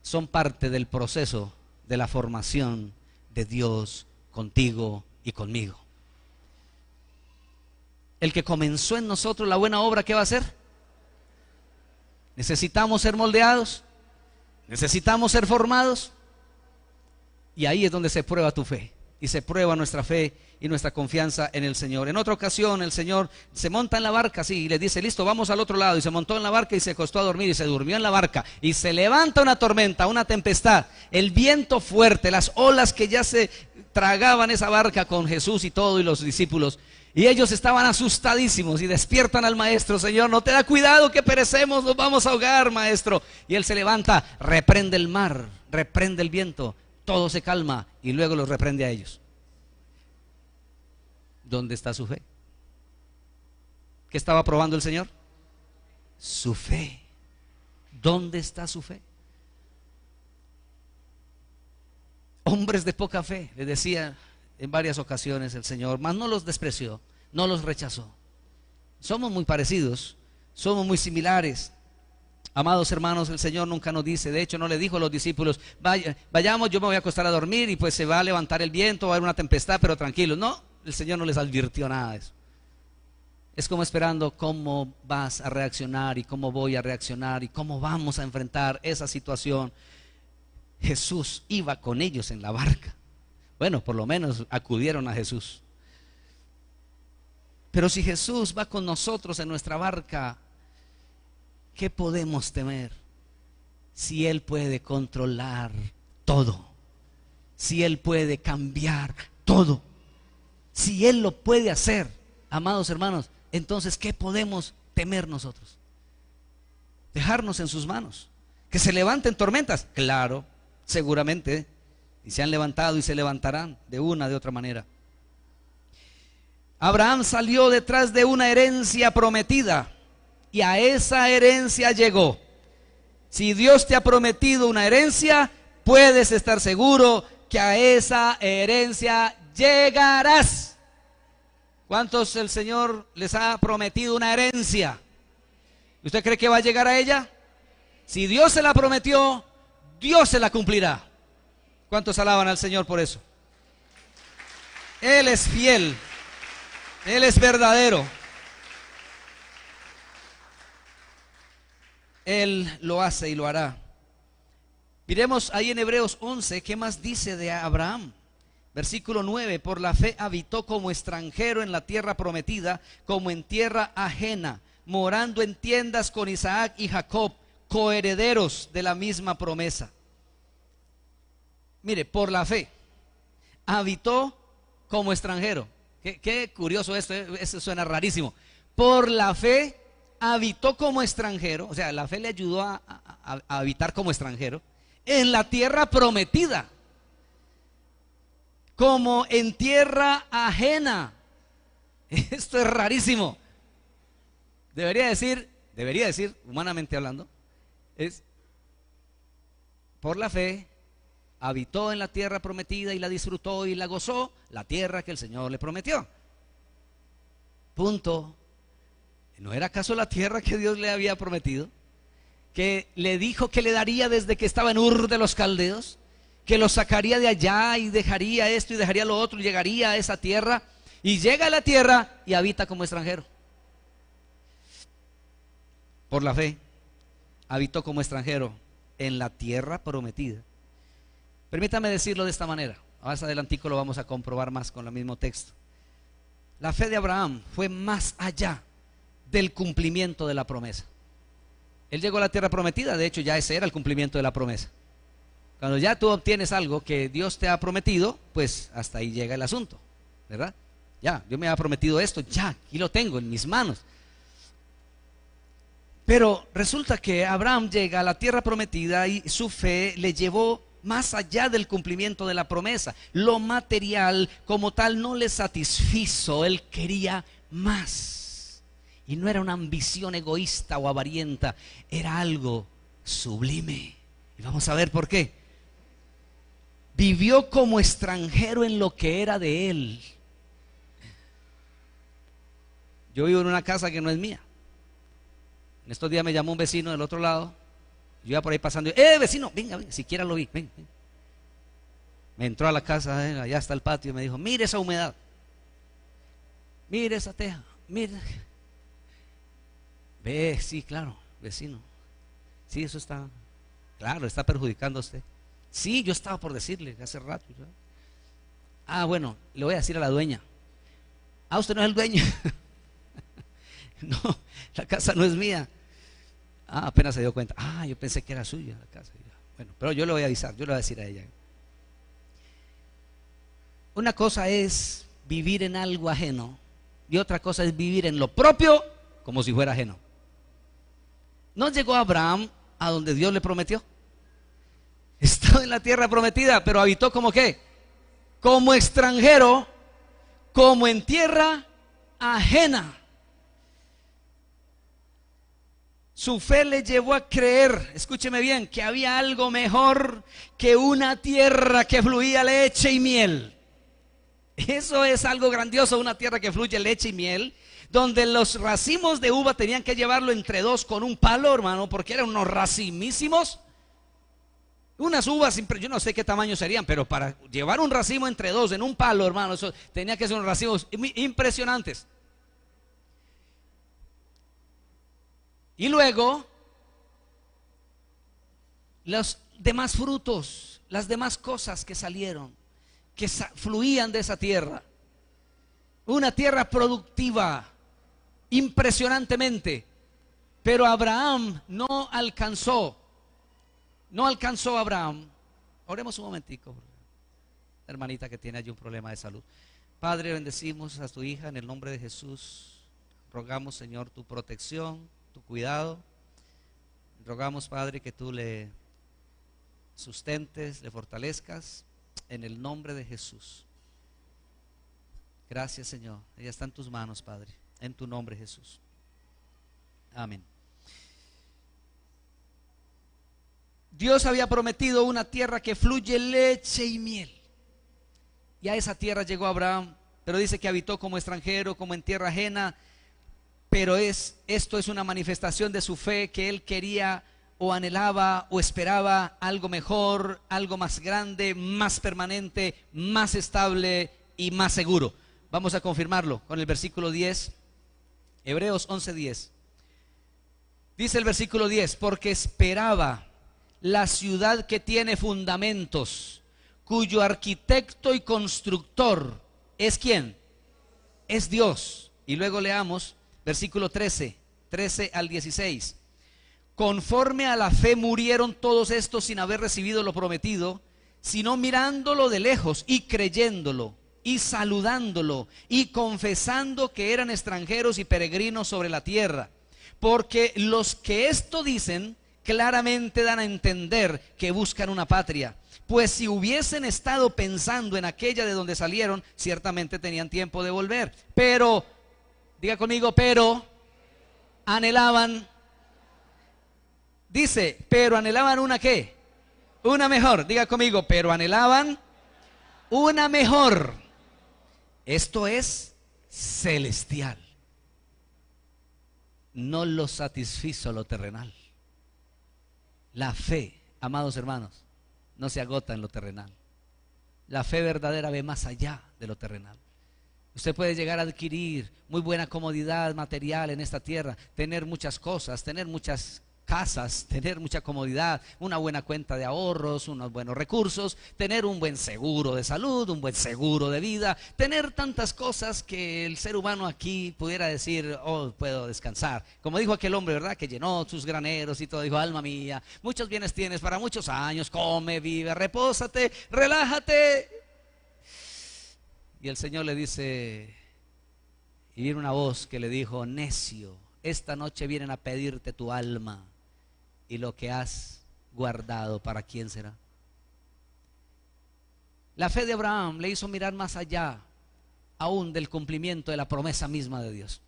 son parte del proceso de la formación de Dios contigo y conmigo. El que comenzó en nosotros la buena obra, ¿qué va a hacer? Necesitamos ser moldeados. Necesitamos ser formados, y ahí es donde se prueba tu fe y se prueba nuestra fe y nuestra confianza en el Señor. En otra ocasión el Señor se monta en la barca así y le dice, listo, vamos al otro lado, y se montó en la barca y se acostó a dormir y se durmió en la barca, y se levanta una tormenta, una tempestad, el viento fuerte, las olas que ya se tragaban esa barca con Jesús y todo y los discípulos. Y ellos estaban asustadísimos y despiertan al maestro. Señor, no te da cuidado que perecemos, nos vamos a ahogar, maestro. Y él se levanta, reprende el mar, reprende el viento, todo se calma y luego los reprende a ellos. ¿Dónde está su fe? ¿Qué estaba probando el Señor? Su fe. ¿Dónde está su fe? Hombres de poca fe, le decía en varias ocasiones el Señor, mas no los despreció, no los rechazó. Somos muy parecidos, somos muy similares. Amados hermanos, el Señor nunca nos dice, de hecho no le dijo a los discípulos, vayamos, yo me voy a acostar a dormir y pues se va a levantar el viento, va a haber una tempestad, pero tranquilos. No, el Señor no les advirtió nada de eso. Es como esperando cómo vas a reaccionar y cómo voy a reaccionar y cómo vamos a enfrentar esa situación. Jesús iba con ellos en la barca. Bueno, por lo menos acudieron a Jesús. Pero si Jesús va con nosotros en nuestra barca, ¿qué podemos temer? Si Él puede controlar todo, si Él puede cambiar todo, si Él lo puede hacer, amados hermanos, entonces ¿qué podemos temer nosotros? Dejarnos en sus manos. Que se levanten tormentas, claro, seguramente, y se han levantado y se levantarán de una de otra manera. Abraham salió detrás de una herencia prometida y a esa herencia llegó. Si Dios te ha prometido una herencia, puedes estar seguro que a esa herencia llegarás. ¿Cuántos el Señor les ha prometido una herencia? ¿Usted cree que va a llegar a ella? Si Dios se la prometió, Dios se la cumplirá. ¿Cuántos alaban al Señor por eso? Él es fiel, Él es verdadero. Él lo hace y lo hará. Miremos ahí en Hebreos 11, ¿qué más dice de Abraham? Versículo 9, por la fe habitó como extranjero en la tierra prometida, como en tierra ajena, morando en tiendas con Isaac y Jacob, coherederos de la misma promesa. Mire, por la fe habitó como extranjero. Qué curioso esto, eso suena rarísimo. Por la fe habitó como extranjero, o sea, la fe le ayudó a habitar como extranjero en la tierra prometida, como en tierra ajena. Esto es rarísimo. Debería decir, humanamente hablando, es por la fe habitó en la tierra prometida y la disfrutó y la gozó, la tierra que el Señor le prometió. Punto. ¿No era acaso la tierra que Dios le había prometido? Que le dijo que le daría desde que estaba en Ur de los Caldeos, que lo sacaría de allá y dejaría esto y dejaría lo otro y llegaría a esa tierra. Y llega a la tierra y habita como extranjero. Por la fe, habitó como extranjero en la tierra prometida. Permítame decirlo de esta manera. Más adelantico lo vamos a comprobar más con el mismo texto. La fe de Abraham fue más allá del cumplimiento de la promesa. Él llegó a la tierra prometida, de hecho ya ese era el cumplimiento de la promesa. Cuando ya tú obtienes algo que Dios te ha prometido, pues hasta ahí llega el asunto, ¿verdad? Ya, Dios me ha prometido esto, ya, aquí lo tengo en mis manos. Pero resulta que Abraham llega a la tierra prometida y su fe le llevó más allá del cumplimiento de la promesa. Lo material como tal no le satisfizo, él quería más. Y no era una ambición egoísta o avarienta, era algo sublime. Y vamos a ver por qué. Vivió como extranjero en lo que era de él. Yo vivo en una casa que no es mía. En estos días me llamó un vecino del otro lado. Yo iba por ahí pasando. Vecino, venga, venga, siquiera lo vi, ven, ven. Me entró a la casa, allá está el patio, y me dijo: mire esa humedad, mire esa teja, mire. Ve, sí, claro, vecino. Sí, eso está, claro, está perjudicando a usted. Sí, yo estaba por decirle hace rato. Bueno, le voy a decir a la dueña. Usted no es el dueño. No, la casa no es mía. Apenas se dio cuenta. Yo pensé que era suya la casa. Bueno, pero yo le voy a avisar, yo le voy a decir a ella. Una cosa es vivir en algo ajeno y otra cosa es vivir en lo propio como si fuera ajeno. ¿No llegó Abraham a donde Dios le prometió? Estaba en la tierra prometida, pero habitó como ¿qué? Como extranjero, como en tierra ajena. Su fe le llevó a creer, escúcheme bien, que había algo mejor que una tierra que fluía leche y miel. Eso es algo grandioso, una tierra que fluye leche y miel, donde los racimos de uva tenían que llevarlo entre dos con un palo, hermano, porque eran unos racimísimos. Unas uvas, yo no sé qué tamaño serían, pero para llevar un racimo entre dos en un palo, hermano, eso tenía que ser unos racimos impresionantes. Y luego, los demás frutos, las demás cosas que salieron, que fluían de esa tierra. Una tierra productiva, impresionantemente. Pero Abraham no alcanzó Abraham. Oremos un momentico, hermanita que tiene allí un problema de salud. Padre, bendecimos a tu hija en el nombre de Jesús. Rogamos, Señor, tu protección, tu cuidado. Rogamos, Padre, que tú le sustentes, le fortalezcas en el nombre de Jesús. Gracias, Señor. Ella está en tus manos, Padre, en tu nombre, Jesús. Amén. Dios había prometido una tierra que fluye leche y miel. Y a esa tierra llegó Abraham, pero dice que habitó como extranjero, como en tierra ajena. Pero esto es una manifestación de su fe, que él quería o anhelaba o esperaba algo mejor, algo más grande, más permanente, más estable y más seguro. Vamos a confirmarlo con el versículo 10, Hebreos 11:10. Dice el versículo 10: porque esperaba la ciudad que tiene fundamentos, cuyo arquitecto y constructor es ¿quién? Es Dios. Y luego leamos versículo 13 al 16. Conforme a la fe murieron todos estos sin haber recibido lo prometido, sino mirándolo de lejos y creyéndolo y saludándolo y confesando que eran extranjeros y peregrinos sobre la tierra. Porque los que esto dicen claramente dan a entender que buscan una patria. Pues si hubiesen estado pensando en aquella de donde salieron, ciertamente tenían tiempo de volver. Pero, diga conmigo, pero anhelaban. Dice, pero anhelaban una ¿qué? Una mejor. Diga conmigo, pero anhelaban una mejor. Esto es celestial. No los satisfizo lo terrenal. La fe, amados hermanos, no se agota en lo terrenal. La fe verdadera ve más allá de lo terrenal. Usted puede llegar a adquirir muy buena comodidad material en esta tierra, tener muchas cosas, tener muchas casas, tener mucha comodidad, una buena cuenta de ahorros, unos buenos recursos, tener un buen seguro de salud, un buen seguro de vida, tener tantas cosas que el ser humano aquí pudiera decir, oh, puedo descansar. Como dijo aquel hombre, ¿verdad? Que llenó sus graneros y todo, dijo, alma mía, muchos bienes tienes para muchos años, come, vive, repósate, relájate. Y el Señor le dice, y viene una voz que le dijo, necio, esta noche vienen a pedirte tu alma, y lo que has guardado, ¿para quién será? La fe de Abraham le hizo mirar más allá aún del cumplimiento de la promesa misma de Dios.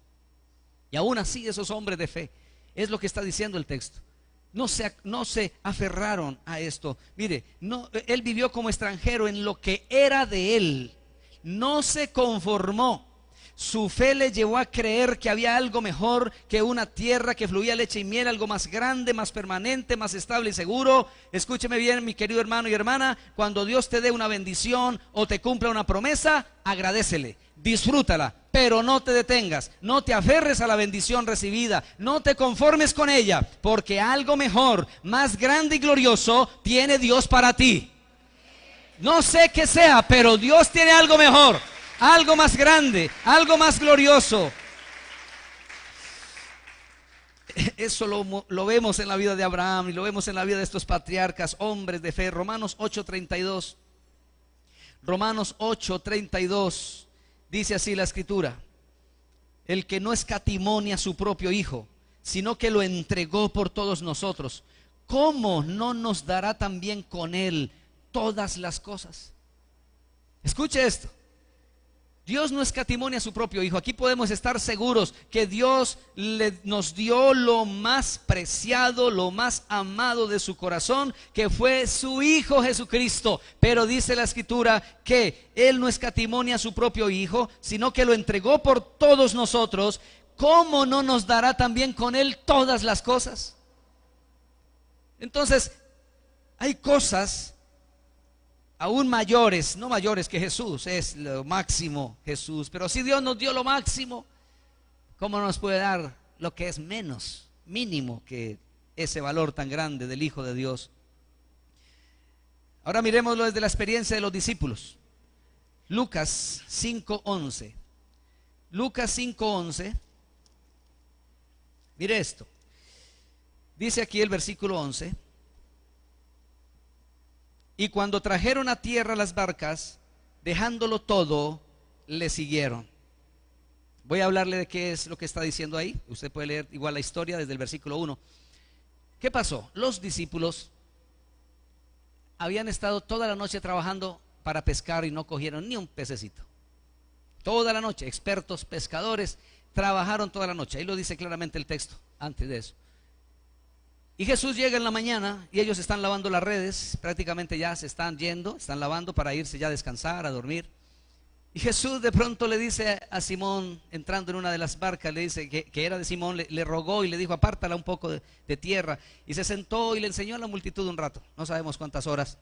Y aún así esos hombres de fe, es lo que está diciendo el texto, no se aferraron a esto. Mire, él vivió como extranjero en lo que era de él, no se conformó. Su fe le llevó a creer que había algo mejor que una tierra que fluía leche y miel, algo más grande, más permanente, más estable y seguro. Escúcheme bien, mi querido hermano y hermana, cuando Dios te dé una bendición o te cumpla una promesa, agradécele, disfrútala, pero no te detengas, no te aferres a la bendición recibida, no te conformes con ella, porque algo mejor, más grande y glorioso tiene Dios para ti. No sé qué sea, pero Dios tiene algo mejor, algo más grande, algo más glorioso. Eso lo vemos en la vida de Abraham y lo vemos en la vida de estos patriarcas, hombres de fe. Romanos 8:32. Romanos 8:32 dice así la escritura: el que no escatimó ni a su propio hijo, sino que lo entregó por todos nosotros, ¿cómo no nos dará también con él todas las cosas? Escuche esto. Dios no escatimó ni a su propio hijo. Aquí podemos estar seguros que Dios nos dio lo más preciado, lo más amado de su corazón, que fue su Hijo Jesucristo. Pero dice la escritura que Él no escatimó ni a su propio hijo, sino que lo entregó por todos nosotros. ¿Cómo no nos dará también con Él todas las cosas? Entonces, hay cosas aún mayores, no mayores que Jesús, es lo máximo Jesús, pero si Dios nos dio lo máximo, ¿cómo nos puede dar lo que es menos, mínimo que ese valor tan grande del Hijo de Dios? Ahora miremoslo desde la experiencia de los discípulos. Lucas 5:11. Lucas 5:11. Mire esto. Dice aquí el versículo 11: y cuando trajeron a tierra las barcas, dejándolo todo, le siguieron. Voy a hablarle de qué es lo que está diciendo ahí. Usted puede leer igual la historia desde el versículo 1. ¿Qué pasó? Los discípulos habían estado toda la noche trabajando para pescar y no cogieron ni un pececito. Toda la noche, expertos pescadores, trabajaron toda la noche. Ahí lo dice claramente el texto antes de eso. Y Jesús llega en la mañana y ellos están lavando las redes, prácticamente ya se están yendo, están lavando para irse ya a descansar, a dormir. Y Jesús de pronto le dice a Simón, entrando en una de las barcas, le dice que era de Simón, le rogó y le dijo, apártala un poco de tierra. Y se sentó y le enseñó a la multitud un rato, no sabemos cuántas horas,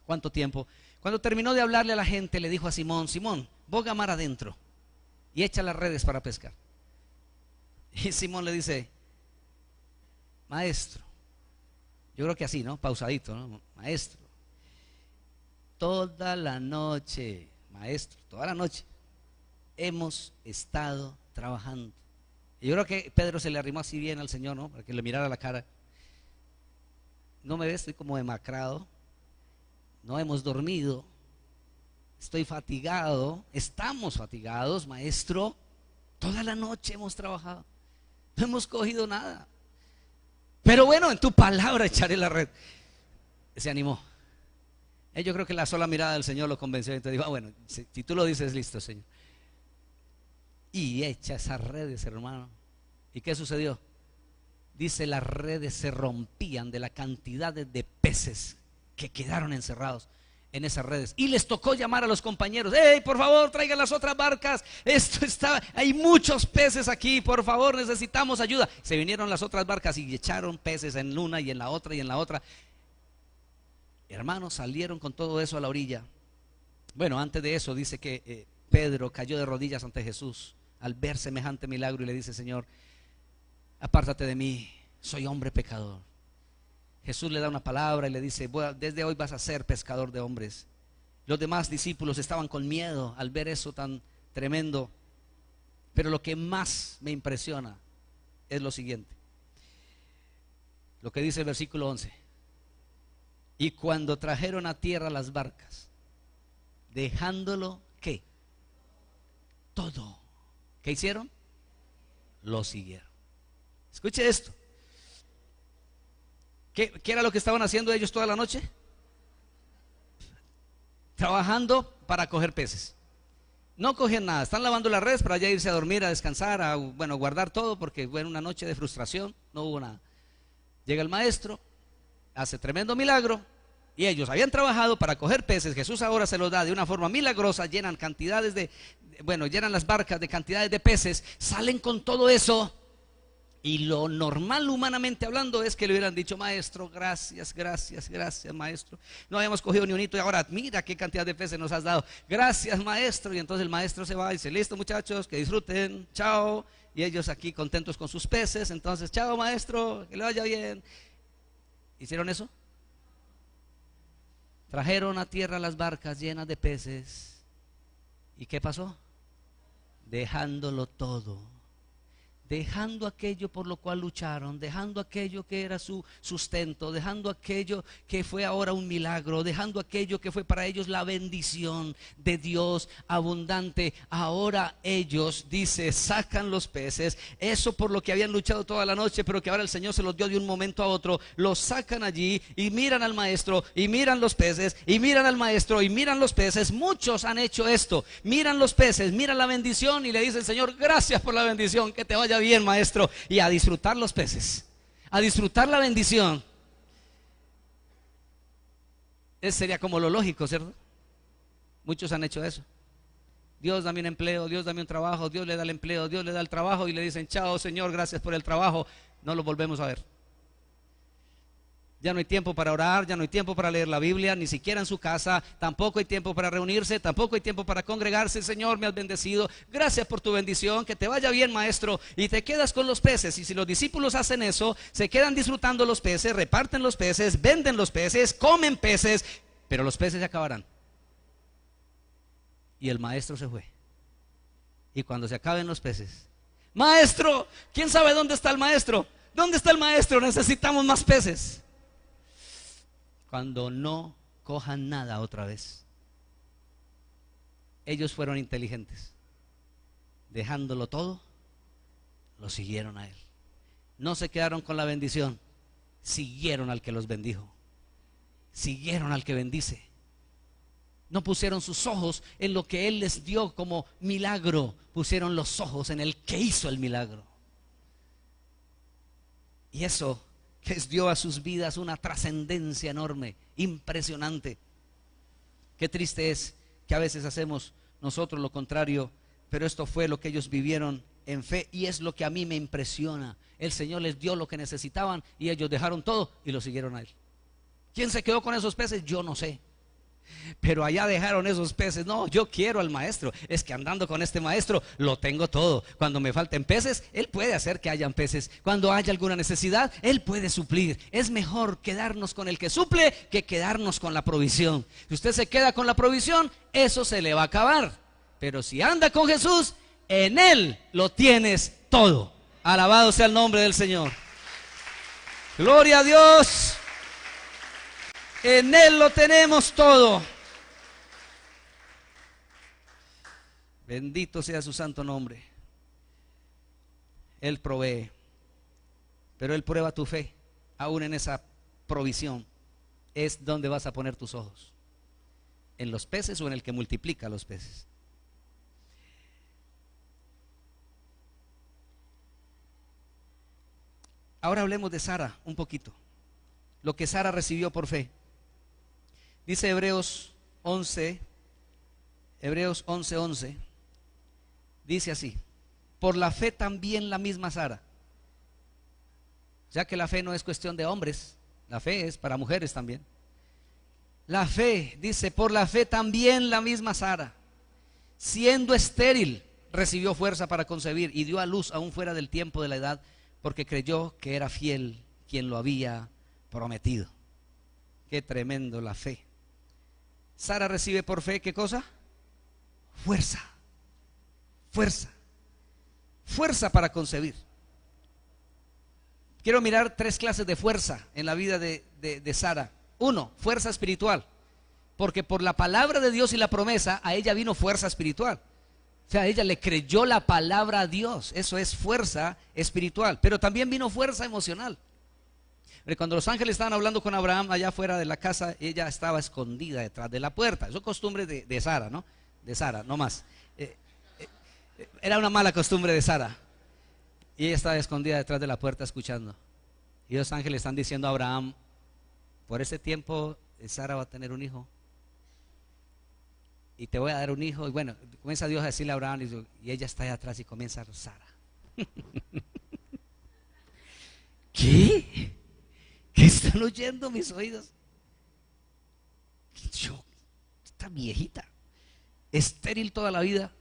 cuánto tiempo. Cuando terminó de hablarle a la gente, le dijo a Simón, Simón, boga mar adentro y echa las redes para pescar. Y Simón le dice, maestro, yo creo que así, ¿no? Pausadito, ¿no? Maestro, toda la noche, maestro, toda la noche hemos estado trabajando. Y yo creo que Pedro se le arrimó así bien al Señor, ¿no? Para que le mirara la cara. No me ves, estoy como demacrado, no hemos dormido, estoy fatigado, estamos fatigados, maestro, toda la noche hemos trabajado, no hemos cogido nada. Pero bueno, en tu palabra echaré la red. Se animó. Yo creo que la sola mirada del Señor lo convenció. Y te dijo, bueno, si tú lo dices, listo, Señor. Y echa esas redes, hermano. ¿Y qué sucedió? Dice, las redes se rompían de la cantidad de peces que quedaron encerrados en esas redes. Y les tocó llamar a los compañeros, hey, por favor, traigan las otras barcas, hay muchos peces aquí, por favor, necesitamos ayuda. Se vinieron las otras barcas y echaron peces en una y en la otra y en la otra. Hermanos, salieron con todo eso a la orilla. Bueno, antes de eso dice que Pedro cayó de rodillas ante Jesús al ver semejante milagro y le dice: Señor, apártate de mí, soy hombre pecador. Jesús le da una palabra y le dice: desde hoy vas a ser pescador de hombres. Los demás discípulos estaban con miedo al ver eso tan tremendo, pero lo que más me impresiona es lo siguiente, lo que dice el versículo 11: y cuando trajeron a tierra las barcas, dejándolo, ¿qué? Todo. ¿Qué hicieron? Lo siguieron. Escuche esto. ¿Qué era lo que estaban haciendo ellos toda la noche? Trabajando para coger peces. No cogían nada, están lavando las redes para ya irse a dormir, a descansar, a guardar todo, porque fue una noche de frustración, no hubo nada. Llega el maestro, hace tremendo milagro, y ellos habían trabajado para coger peces. Jesús ahora se los da de una forma milagrosa, llenan cantidades llenan las barcas de cantidades de peces, salen con todo eso. Y lo normal, humanamente hablando, es que le hubieran dicho: maestro, gracias, gracias, gracias, maestro. No habíamos cogido ni un hito y ahora mira qué cantidad de peces nos has dado. Gracias, maestro. Y entonces el maestro se va y dice: listo, muchachos, que disfruten, chao. Y ellos aquí contentos con sus peces. Entonces, chao, maestro, que le vaya bien. ¿Hicieron eso? Trajeron a tierra las barcas llenas de peces. ¿Y qué pasó? Dejándolo todo, dejando aquello por lo cual lucharon, dejando aquello que era su sustento, dejando aquello que fue ahora un milagro, dejando aquello que fue para ellos la bendición de Dios abundante. Ahora ellos, dice, sacan los peces, eso por lo que habían luchado toda la noche, pero que ahora el Señor se los dio de un momento a otro. Los sacan allí y miran al maestro y miran los peces y miran al maestro y miran los peces. Muchos han hecho esto, miran los peces, miran la bendición y le dicen: Señor, gracias por la bendición, que te vaya bien, maestro. Y a disfrutar los peces, a disfrutar la bendición. Eso sería como lo lógico, ¿cierto? Muchos han hecho eso. Dios, dame un empleo, Dios, dame un trabajo. Dios le da el empleo, Dios le da el trabajo y le dicen: chao, Señor, gracias por el trabajo. No lo volvemos a ver. Ya no hay tiempo para orar, ya no hay tiempo para leer la Biblia, ni siquiera en su casa. Tampoco hay tiempo para reunirse, tampoco hay tiempo para congregarse. Señor, me has bendecido, gracias por tu bendición, que te vaya bien, maestro. Y te quedas con los peces. Y si los discípulos hacen eso, se quedan disfrutando los peces, reparten los peces, venden los peces, comen peces, pero los peces se acabarán. Y el maestro se fue. Y cuando se acaben los peces: maestro, ¿quién sabe dónde está el maestro? ¿Dónde está el maestro? Necesitamos más peces. Cuando no cojan nada otra vez. Ellos fueron inteligentes. Dejándolo todo, lo siguieron a él. No se quedaron con la bendición, siguieron al que los bendijo, siguieron al que bendice. No pusieron sus ojos en lo que él les dio como milagro, pusieron los ojos en el que hizo el milagro. Y eso les dio a sus vidas una trascendencia enorme, impresionante. Qué triste es que a veces hacemos nosotros lo contrario, pero esto fue lo que ellos vivieron en fe y es lo que a mí me impresiona. El Señor les dio lo que necesitaban y ellos dejaron todo y lo siguieron a él. ¿Quién se quedó con esos peces? Yo no sé. Pero allá dejaron esos peces. No, yo quiero al maestro. Es que andando con este maestro lo tengo todo. Cuando me falten peces, él puede hacer que hayan peces. Cuando haya alguna necesidad, él puede suplir. Es mejor quedarnos con el que suple que quedarnos con la provisión. Si usted se queda con la provisión, eso se le va a acabar. Pero si anda con Jesús, en él lo tienes todo. Alabado sea el nombre del Señor. Gloria a Dios. En él lo tenemos todo. Bendito sea su santo nombre. Él provee, pero él prueba tu fe. Aún en esa provisión es donde vas a poner tus ojos: en los peces o en el que multiplica los peces. Ahora hablemos de Sara un poquito, lo que Sara recibió por fe. Dice Hebreos 11:11, dice así: por la fe también la misma Sara, ya que la fe no es cuestión de hombres, la fe es para mujeres también. La fe, dice, por la fe también la misma Sara, siendo estéril, recibió fuerza para concebir y dio a luz aún fuera del tiempo de la edad, porque creyó que era fiel quien lo había prometido. Qué tremendo la fe. Sara recibe por fe, ¿qué cosa? Fuerza, fuerza, fuerza para concebir. Quiero mirar 3 clases de fuerza en la vida de Sara. 1, fuerza espiritual, porque por la palabra de Dios y la promesa a ella vino fuerza espiritual. O sea, ella le creyó la palabra a Dios. Eso es fuerza espiritual. Pero también vino fuerza emocional. Cuando los ángeles estaban hablando con Abraham allá afuera de la casa, ella estaba escondida detrás de la puerta. Eso es costumbre de Sara, ¿no? De Sara, no más. Era una mala costumbre de Sara. Y ella estaba escondida detrás de la puerta escuchando. Y los ángeles están diciendo a Abraham: por ese tiempo Sara va a tener un hijo. Y te voy a dar un hijo. Y bueno, comienza Dios a decirle a Abraham, y ella está ahí atrás y comienza Sara. ¿Qué? ¿Qué están oyendo mis oídos? Yo, esta viejita, estéril toda la vida,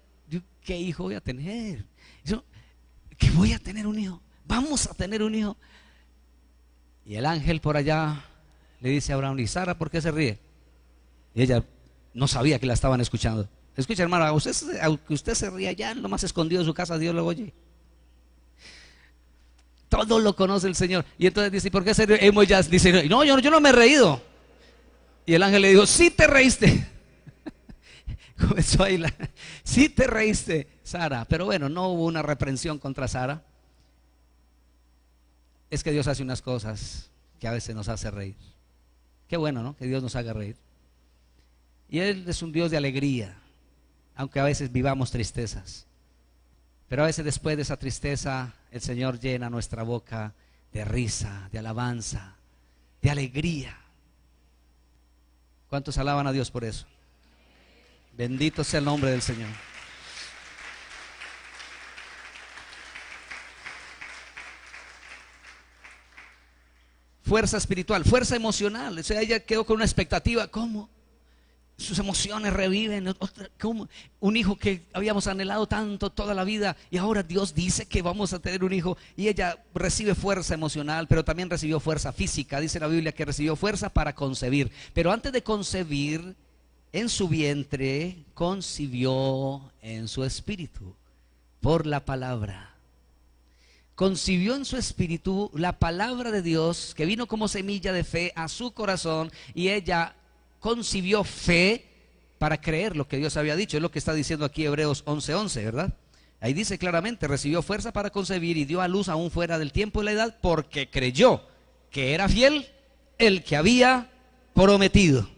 ¿qué hijo voy a tener? Yo, que voy a tener un hijo, vamos a tener un hijo. Y el ángel por allá le dice a Abraham: ¿y Sara por qué se ríe? Y ella no sabía que la estaban escuchando. Escucha, hermano, aunque usted se ría ya, lo más escondido de su casa, Dios lo oye. Todo lo conoce el Señor. Y entonces dice: ¿por qué se ríe? Ella dice: no, yo no me he reído. Y el ángel le dijo: sí te reíste. Comenzó ahí sí te reíste, Sara. Pero bueno, no hubo una reprensión contra Sara. Es que Dios hace unas cosas que a veces nos hace reír. Qué bueno, ¿no? Que Dios nos haga reír. Y Él es un Dios de alegría, aunque a veces vivamos tristezas. Pero a veces después de esa tristeza, el Señor llena nuestra boca de risa, de alabanza, de alegría. ¿Cuántos alaban a Dios por eso? Bendito sea el nombre del Señor. Fuerza espiritual, fuerza emocional. O sea, ella quedó con una expectativa. ¿Cómo? Sus emociones reviven. ¿Cómo? Un hijo que habíamos anhelado tanto toda la vida, y ahora Dios dice que vamos a tener un hijo. Y ella recibe fuerza emocional, pero también recibió fuerza física. Dice la Biblia que recibió fuerza para concebir. Pero antes de concebir, en su vientre concibió en su espíritu por la palabra. Concibió en su espíritu la palabra de Dios, que vino como semilla de fe a su corazón, y ella concibió fe para creer lo que Dios había dicho. Es lo que está diciendo aquí Hebreos 11:11, ¿verdad? Ahí dice claramente: recibió fuerza para concebir y dio a luz aún fuera del tiempo y la edad, porque creyó que era fiel el que había prometido.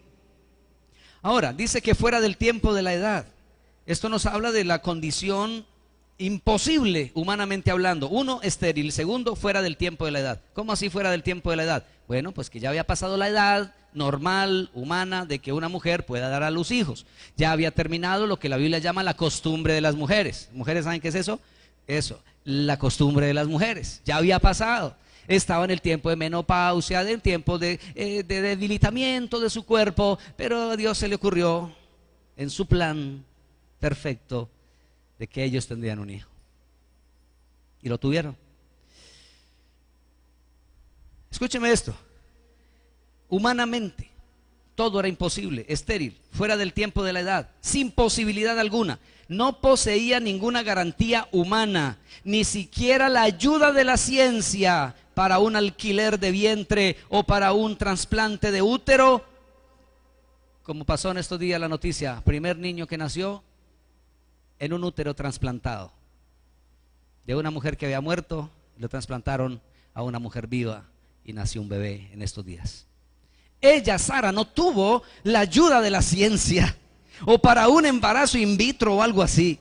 Ahora, dice que fuera del tiempo de la edad. Esto nos habla de la condición imposible, humanamente hablando. 1, estéril. 2, fuera del tiempo de la edad. ¿Cómo así fuera del tiempo de la edad? Bueno, pues que ya había pasado la edad normal, humana, de que una mujer pueda dar a luz hijos. Ya había terminado lo que la Biblia llama la costumbre de las mujeres. ¿Mujeres saben qué es eso? Eso, la costumbre de las mujeres. Ya había pasado. Estaba en el tiempo de menopausia, en tiempo de debilitamiento de su cuerpo, pero a Dios se le ocurrió en su plan perfecto de que ellos tendrían un hijo. Y lo tuvieron. Escúcheme esto. Humanamente, todo era imposible, estéril, fuera del tiempo de la edad, sin posibilidad alguna. No poseía ninguna garantía humana, ni siquiera la ayuda de la ciencia para un alquiler de vientre o para un trasplante de útero. Como pasó en estos días la noticia: primer niño que nació en un útero trasplantado. De una mujer que había muerto, lo trasplantaron a una mujer viva y nació un bebé en estos días. Ella, Sara, no tuvo la ayuda de la ciencia o para un embarazo in vitro o algo así.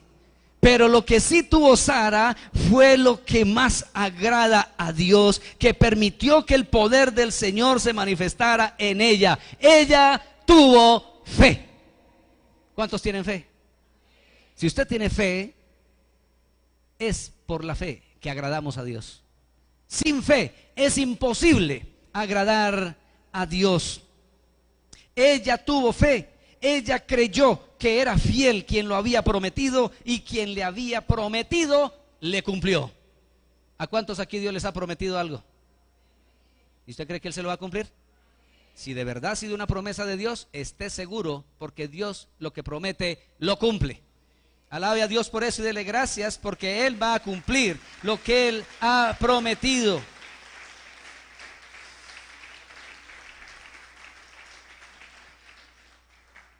Pero lo que sí tuvo Sara fue lo que más agrada a Dios, que permitió que el poder del Señor se manifestara en ella. Ella tuvo fe. ¿Cuántos tienen fe? Si usted tiene fe, es por la fe que agradamos a Dios. Sin fe es imposible agradar a Dios. Ella tuvo fe, ella creyó, que era fiel quien lo había prometido, y quien le había prometido le cumplió. ¿A cuántos aquí Dios les ha prometido algo? ¿Y usted cree que Él se lo va a cumplir? Si de verdad ha sido una promesa de Dios, esté seguro, porque Dios lo que promete lo cumple. Alabe a Dios por eso y dele gracias, porque Él va a cumplir lo que Él ha prometido.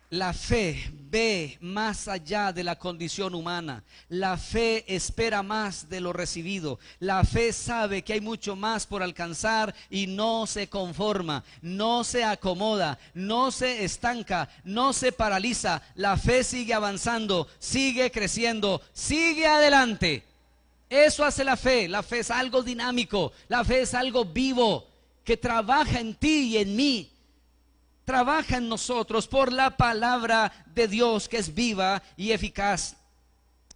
La fe ve más allá de la condición humana. La fe espera más de lo recibido. La fe sabe que hay mucho más por alcanzar y no se conforma, no se acomoda, no se estanca, no se paraliza. La fe sigue avanzando, sigue creciendo, sigue adelante. Eso hace la fe. La fe es algo dinámico, la fe es algo vivo que trabaja en ti y en mí. Trabaja en nosotros por la palabra de Dios, que es viva y eficaz.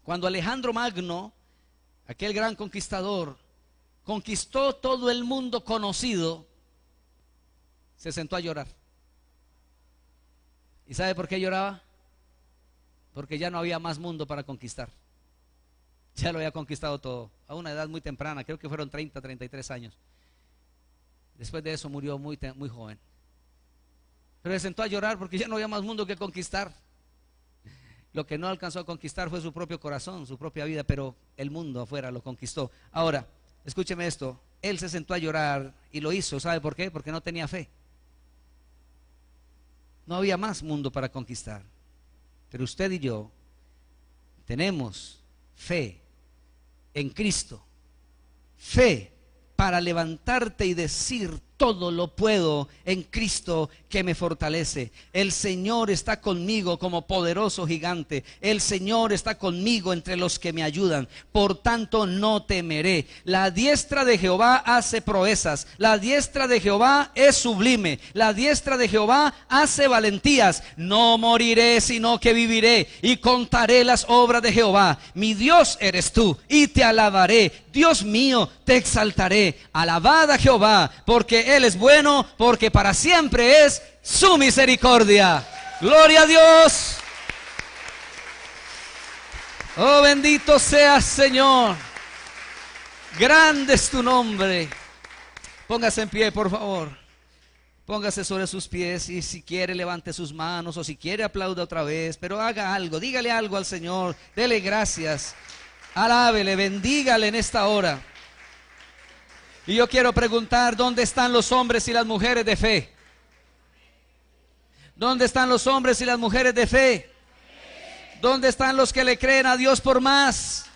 Cuando Alejandro Magno, aquel gran conquistador, conquistó todo el mundo conocido, se sentó a llorar. ¿Y sabe por qué lloraba? Porque ya no había más mundo para conquistar. Ya lo había conquistado todo, a una edad muy temprana, creo que fueron 30, 33 años. Después de eso murió muy joven. Pero se sentó a llorar porque ya no había más mundo que conquistar. Lo que no alcanzó a conquistar fue su propio corazón, su propia vida, pero el mundo afuera lo conquistó. Ahora, escúcheme esto, él se sentó a llorar y lo hizo, ¿sabe por qué? Porque no tenía fe. No había más mundo para conquistar. Pero usted y yo tenemos fe en Cristo, fe para levantarte y decir: todo lo puedo en Cristo que me fortalece. El Señor está conmigo como poderoso gigante. El Señor está conmigo entre los que me ayudan. Por tanto no temeré. La diestra de Jehová hace proezas. La diestra de Jehová es sublime. La diestra de Jehová hace valentías. No moriré, sino que viviré y contaré las obras de Jehová. Mi Dios eres tú y te alabaré. Dios mío, te exaltaré. Alabad a Jehová, porque Él es bueno, porque para siempre es su misericordia. Gloria a Dios. Oh, bendito seas, Señor. Grande es tu nombre. Póngase en pie, por favor. Póngase sobre sus pies, y si quiere levante sus manos, o si quiere aplauda otra vez, pero haga algo, dígale algo al Señor, dele gracias, alábele, bendígale en esta hora. Y yo quiero preguntar: ¿dónde están los hombres y las mujeres de fe? ¿Dónde están los hombres y las mujeres de fe? ¿Dónde están los que le creen a Dios por más?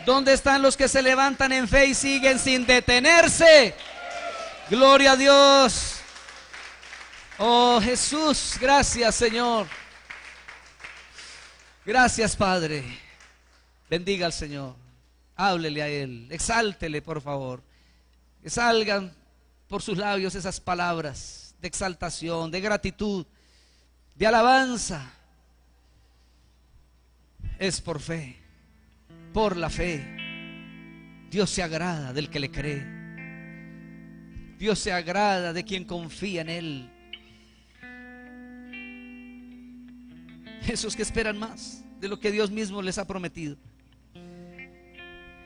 ¿Dónde están los que se levantan en fe y siguen sin detenerse? Gloria a Dios. Oh Jesús, gracias Señor. Gracias Padre. Bendiga al Señor. Háblele a Él, exáltele por favor. Que salgan por sus labios esas palabras de exaltación, de gratitud, de alabanza. Es por fe, por la fe. Dios se agrada del que le cree. Dios se agrada de quien confía en Él. Esos que esperan más de lo que Dios mismo les ha prometido.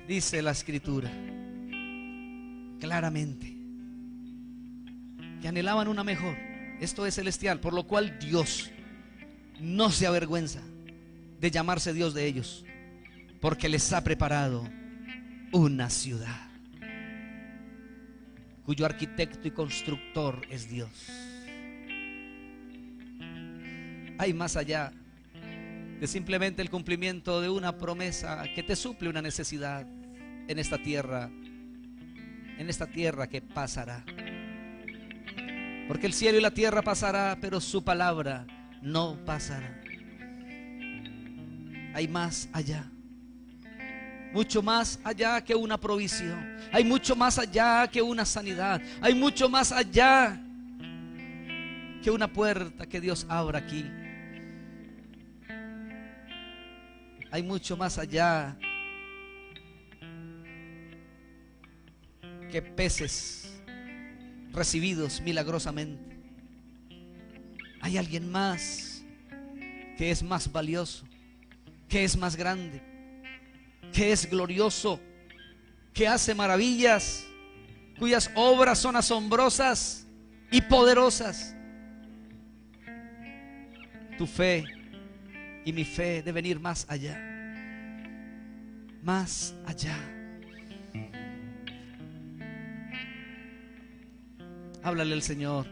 Dice la Escritura claramente que anhelaban una mejor, esto es celestial, por lo cual Dios no se avergüenza de llamarse Dios de ellos, porque les ha preparado una ciudad cuyo arquitecto y constructor es Dios. Hay más allá de simplemente el cumplimiento de una promesa que te suple una necesidad en esta tierra que pasará. Porque el cielo y la tierra pasará, pero su palabra no pasará. Hay más allá, mucho más allá que una provisión. Hay mucho más allá que una sanidad. Hay mucho más allá que una puerta que Dios abra aquí. Hay mucho más allá que peces recibidos milagrosamente. Hay alguien más que es más valioso, que es más grande, que es glorioso, que hace maravillas, cuyas obras son asombrosas y poderosas. Tu fe y mi fe deben ir más allá, más allá. Háblale al Señor.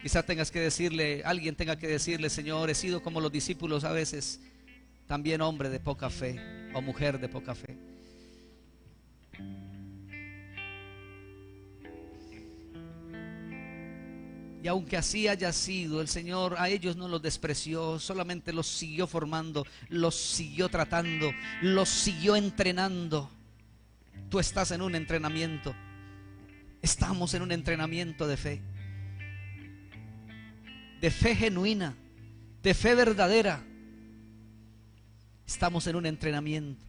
Quizá tengas que decirle, alguien tenga que decirle: Señor, he sido como los discípulos a veces, también hombre de poca fe o mujer de poca fe. Y aunque así haya sido, el Señor a ellos no los despreció, solamente los siguió formando, los siguió tratando, los siguió entrenando. Tú estás en un entrenamiento. Estamos en un entrenamiento de fe genuina, de fe verdadera. Estamos en un entrenamiento.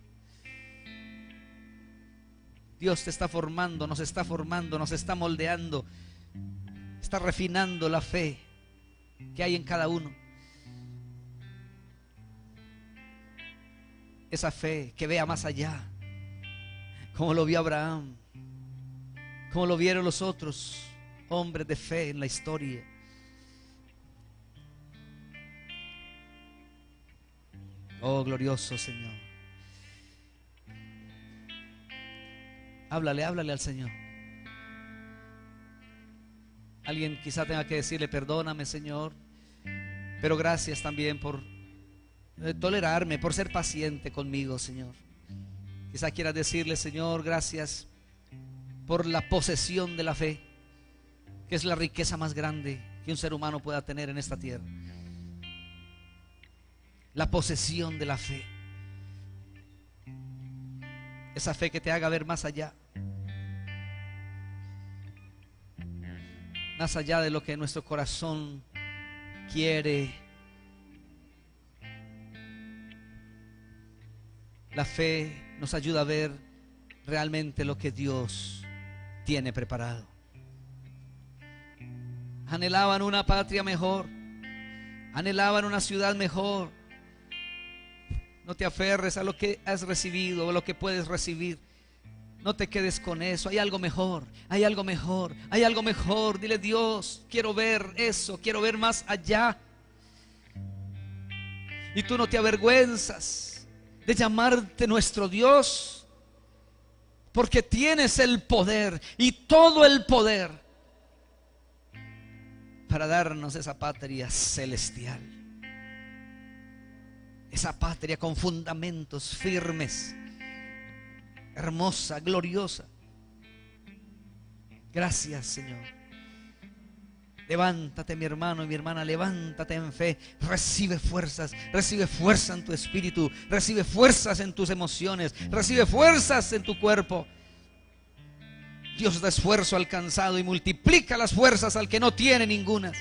Dios te está formando, nos está moldeando, está refinando la fe que hay en cada uno. Esa fe que vea más allá, como lo vio Abraham, como lo vieron los otros hombres de fe en la historia. Oh, glorioso Señor. Háblale al Señor. Alguien quizá tenga que decirle: perdóname, Señor, pero gracias también por tolerarme, por ser paciente conmigo, Señor. Quizá quieras decirle: Señor, gracias por la posesión de la fe, que es la riqueza más grande que un ser humano pueda tener en esta tierra. La posesión de la fe. Esa fe que te haga ver más allá. Más allá de lo que nuestro corazón quiere. La fe nos ayuda a ver realmente lo que Dios tiene preparado. Anhelaban una patria mejor, anhelaban una ciudad mejor. No te aferres a lo que has recibido o lo que puedes recibir. No te quedes con eso. Hay algo mejor, hay algo mejor, hay algo mejor. Dile: Dios, quiero ver eso, quiero ver más allá. Y tú no te avergüenzas de llamarte nuestro Dios, porque tienes el poder y todo el poder para darnos esa patria celestial. Esa patria con fundamentos firmes, hermosa, gloriosa. Gracias, Señor. Levántate, mi hermano y mi hermana, levántate en fe. Recibe fuerzas en tu espíritu, recibe fuerzas en tus emociones, recibe fuerzas en tu cuerpo. Dios da esfuerzo al cansado y multiplica las fuerzas al que no tiene ningunas.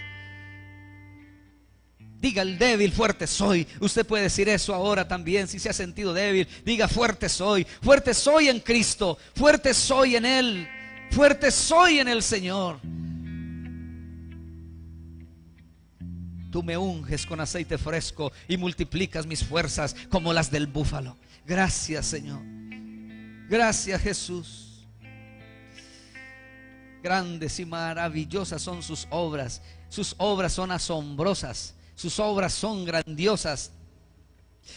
Diga el débil: fuerte soy. Usted puede decir eso ahora también, si se ha sentido débil. Diga: fuerte soy en Cristo, fuerte soy en Él, fuerte soy en el Señor. Tú me unges con aceite fresco y multiplicas mis fuerzas como las del búfalo. Gracias, Señor. Gracias, Jesús. Grandes y maravillosas son sus obras son asombrosas. Sus obras son grandiosas.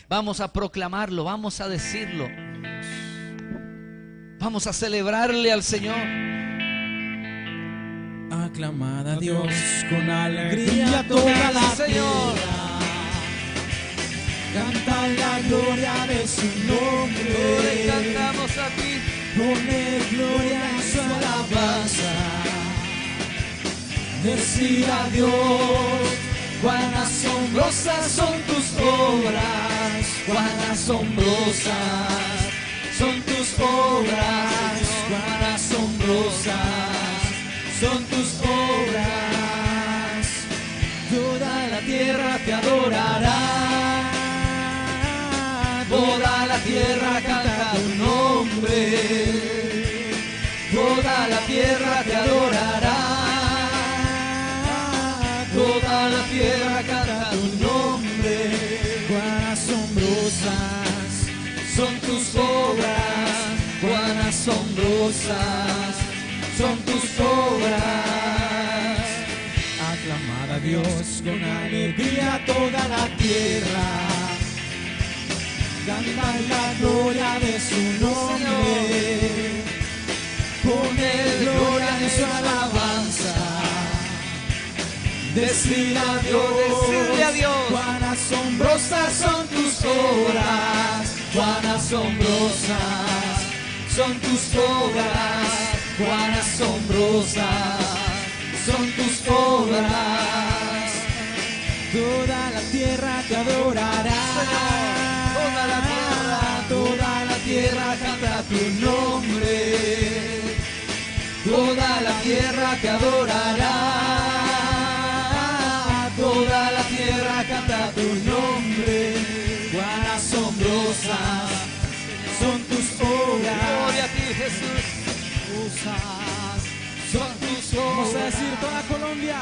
Vamos a proclamarlo, vamos a decirlo. Vamos a celebrarle al Señor. Aclamad a Dios con alegría toda la Señor. tierra. Canta la gloria de su nombre. Cantamos a ti. Pone gloria en su alabanza. Decid a Dios: cuán asombrosas son tus obras, cuán asombrosas son tus obras, cuán asombrosas son tus obras. Toda la tierra te adorará, toda la tierra canta tu nombre, toda la tierra te adorará. Toda la tierra tierra canta tu nombre. Cuán asombrosas Son tus obras, cuán asombrosas son tus obras. aclamad a Dios con alegría toda la tierra. Cantad la gloria de su nombre. Poned gloria en su alabanza. Decirle a Dios, cuán asombrosas son tus obras, Cuán asombrosas son tus obras, cuán asombrosas son tus obras. toda la tierra te adorará. Toda la tierra canta tu nombre. Toda la tierra te adorará. Toda la tierra canta tu nombre. Cuán asombrosas son tus obras. Gloria a ti, Jesús. Usas. Son tus obras. Vamos a decir toda Colombia.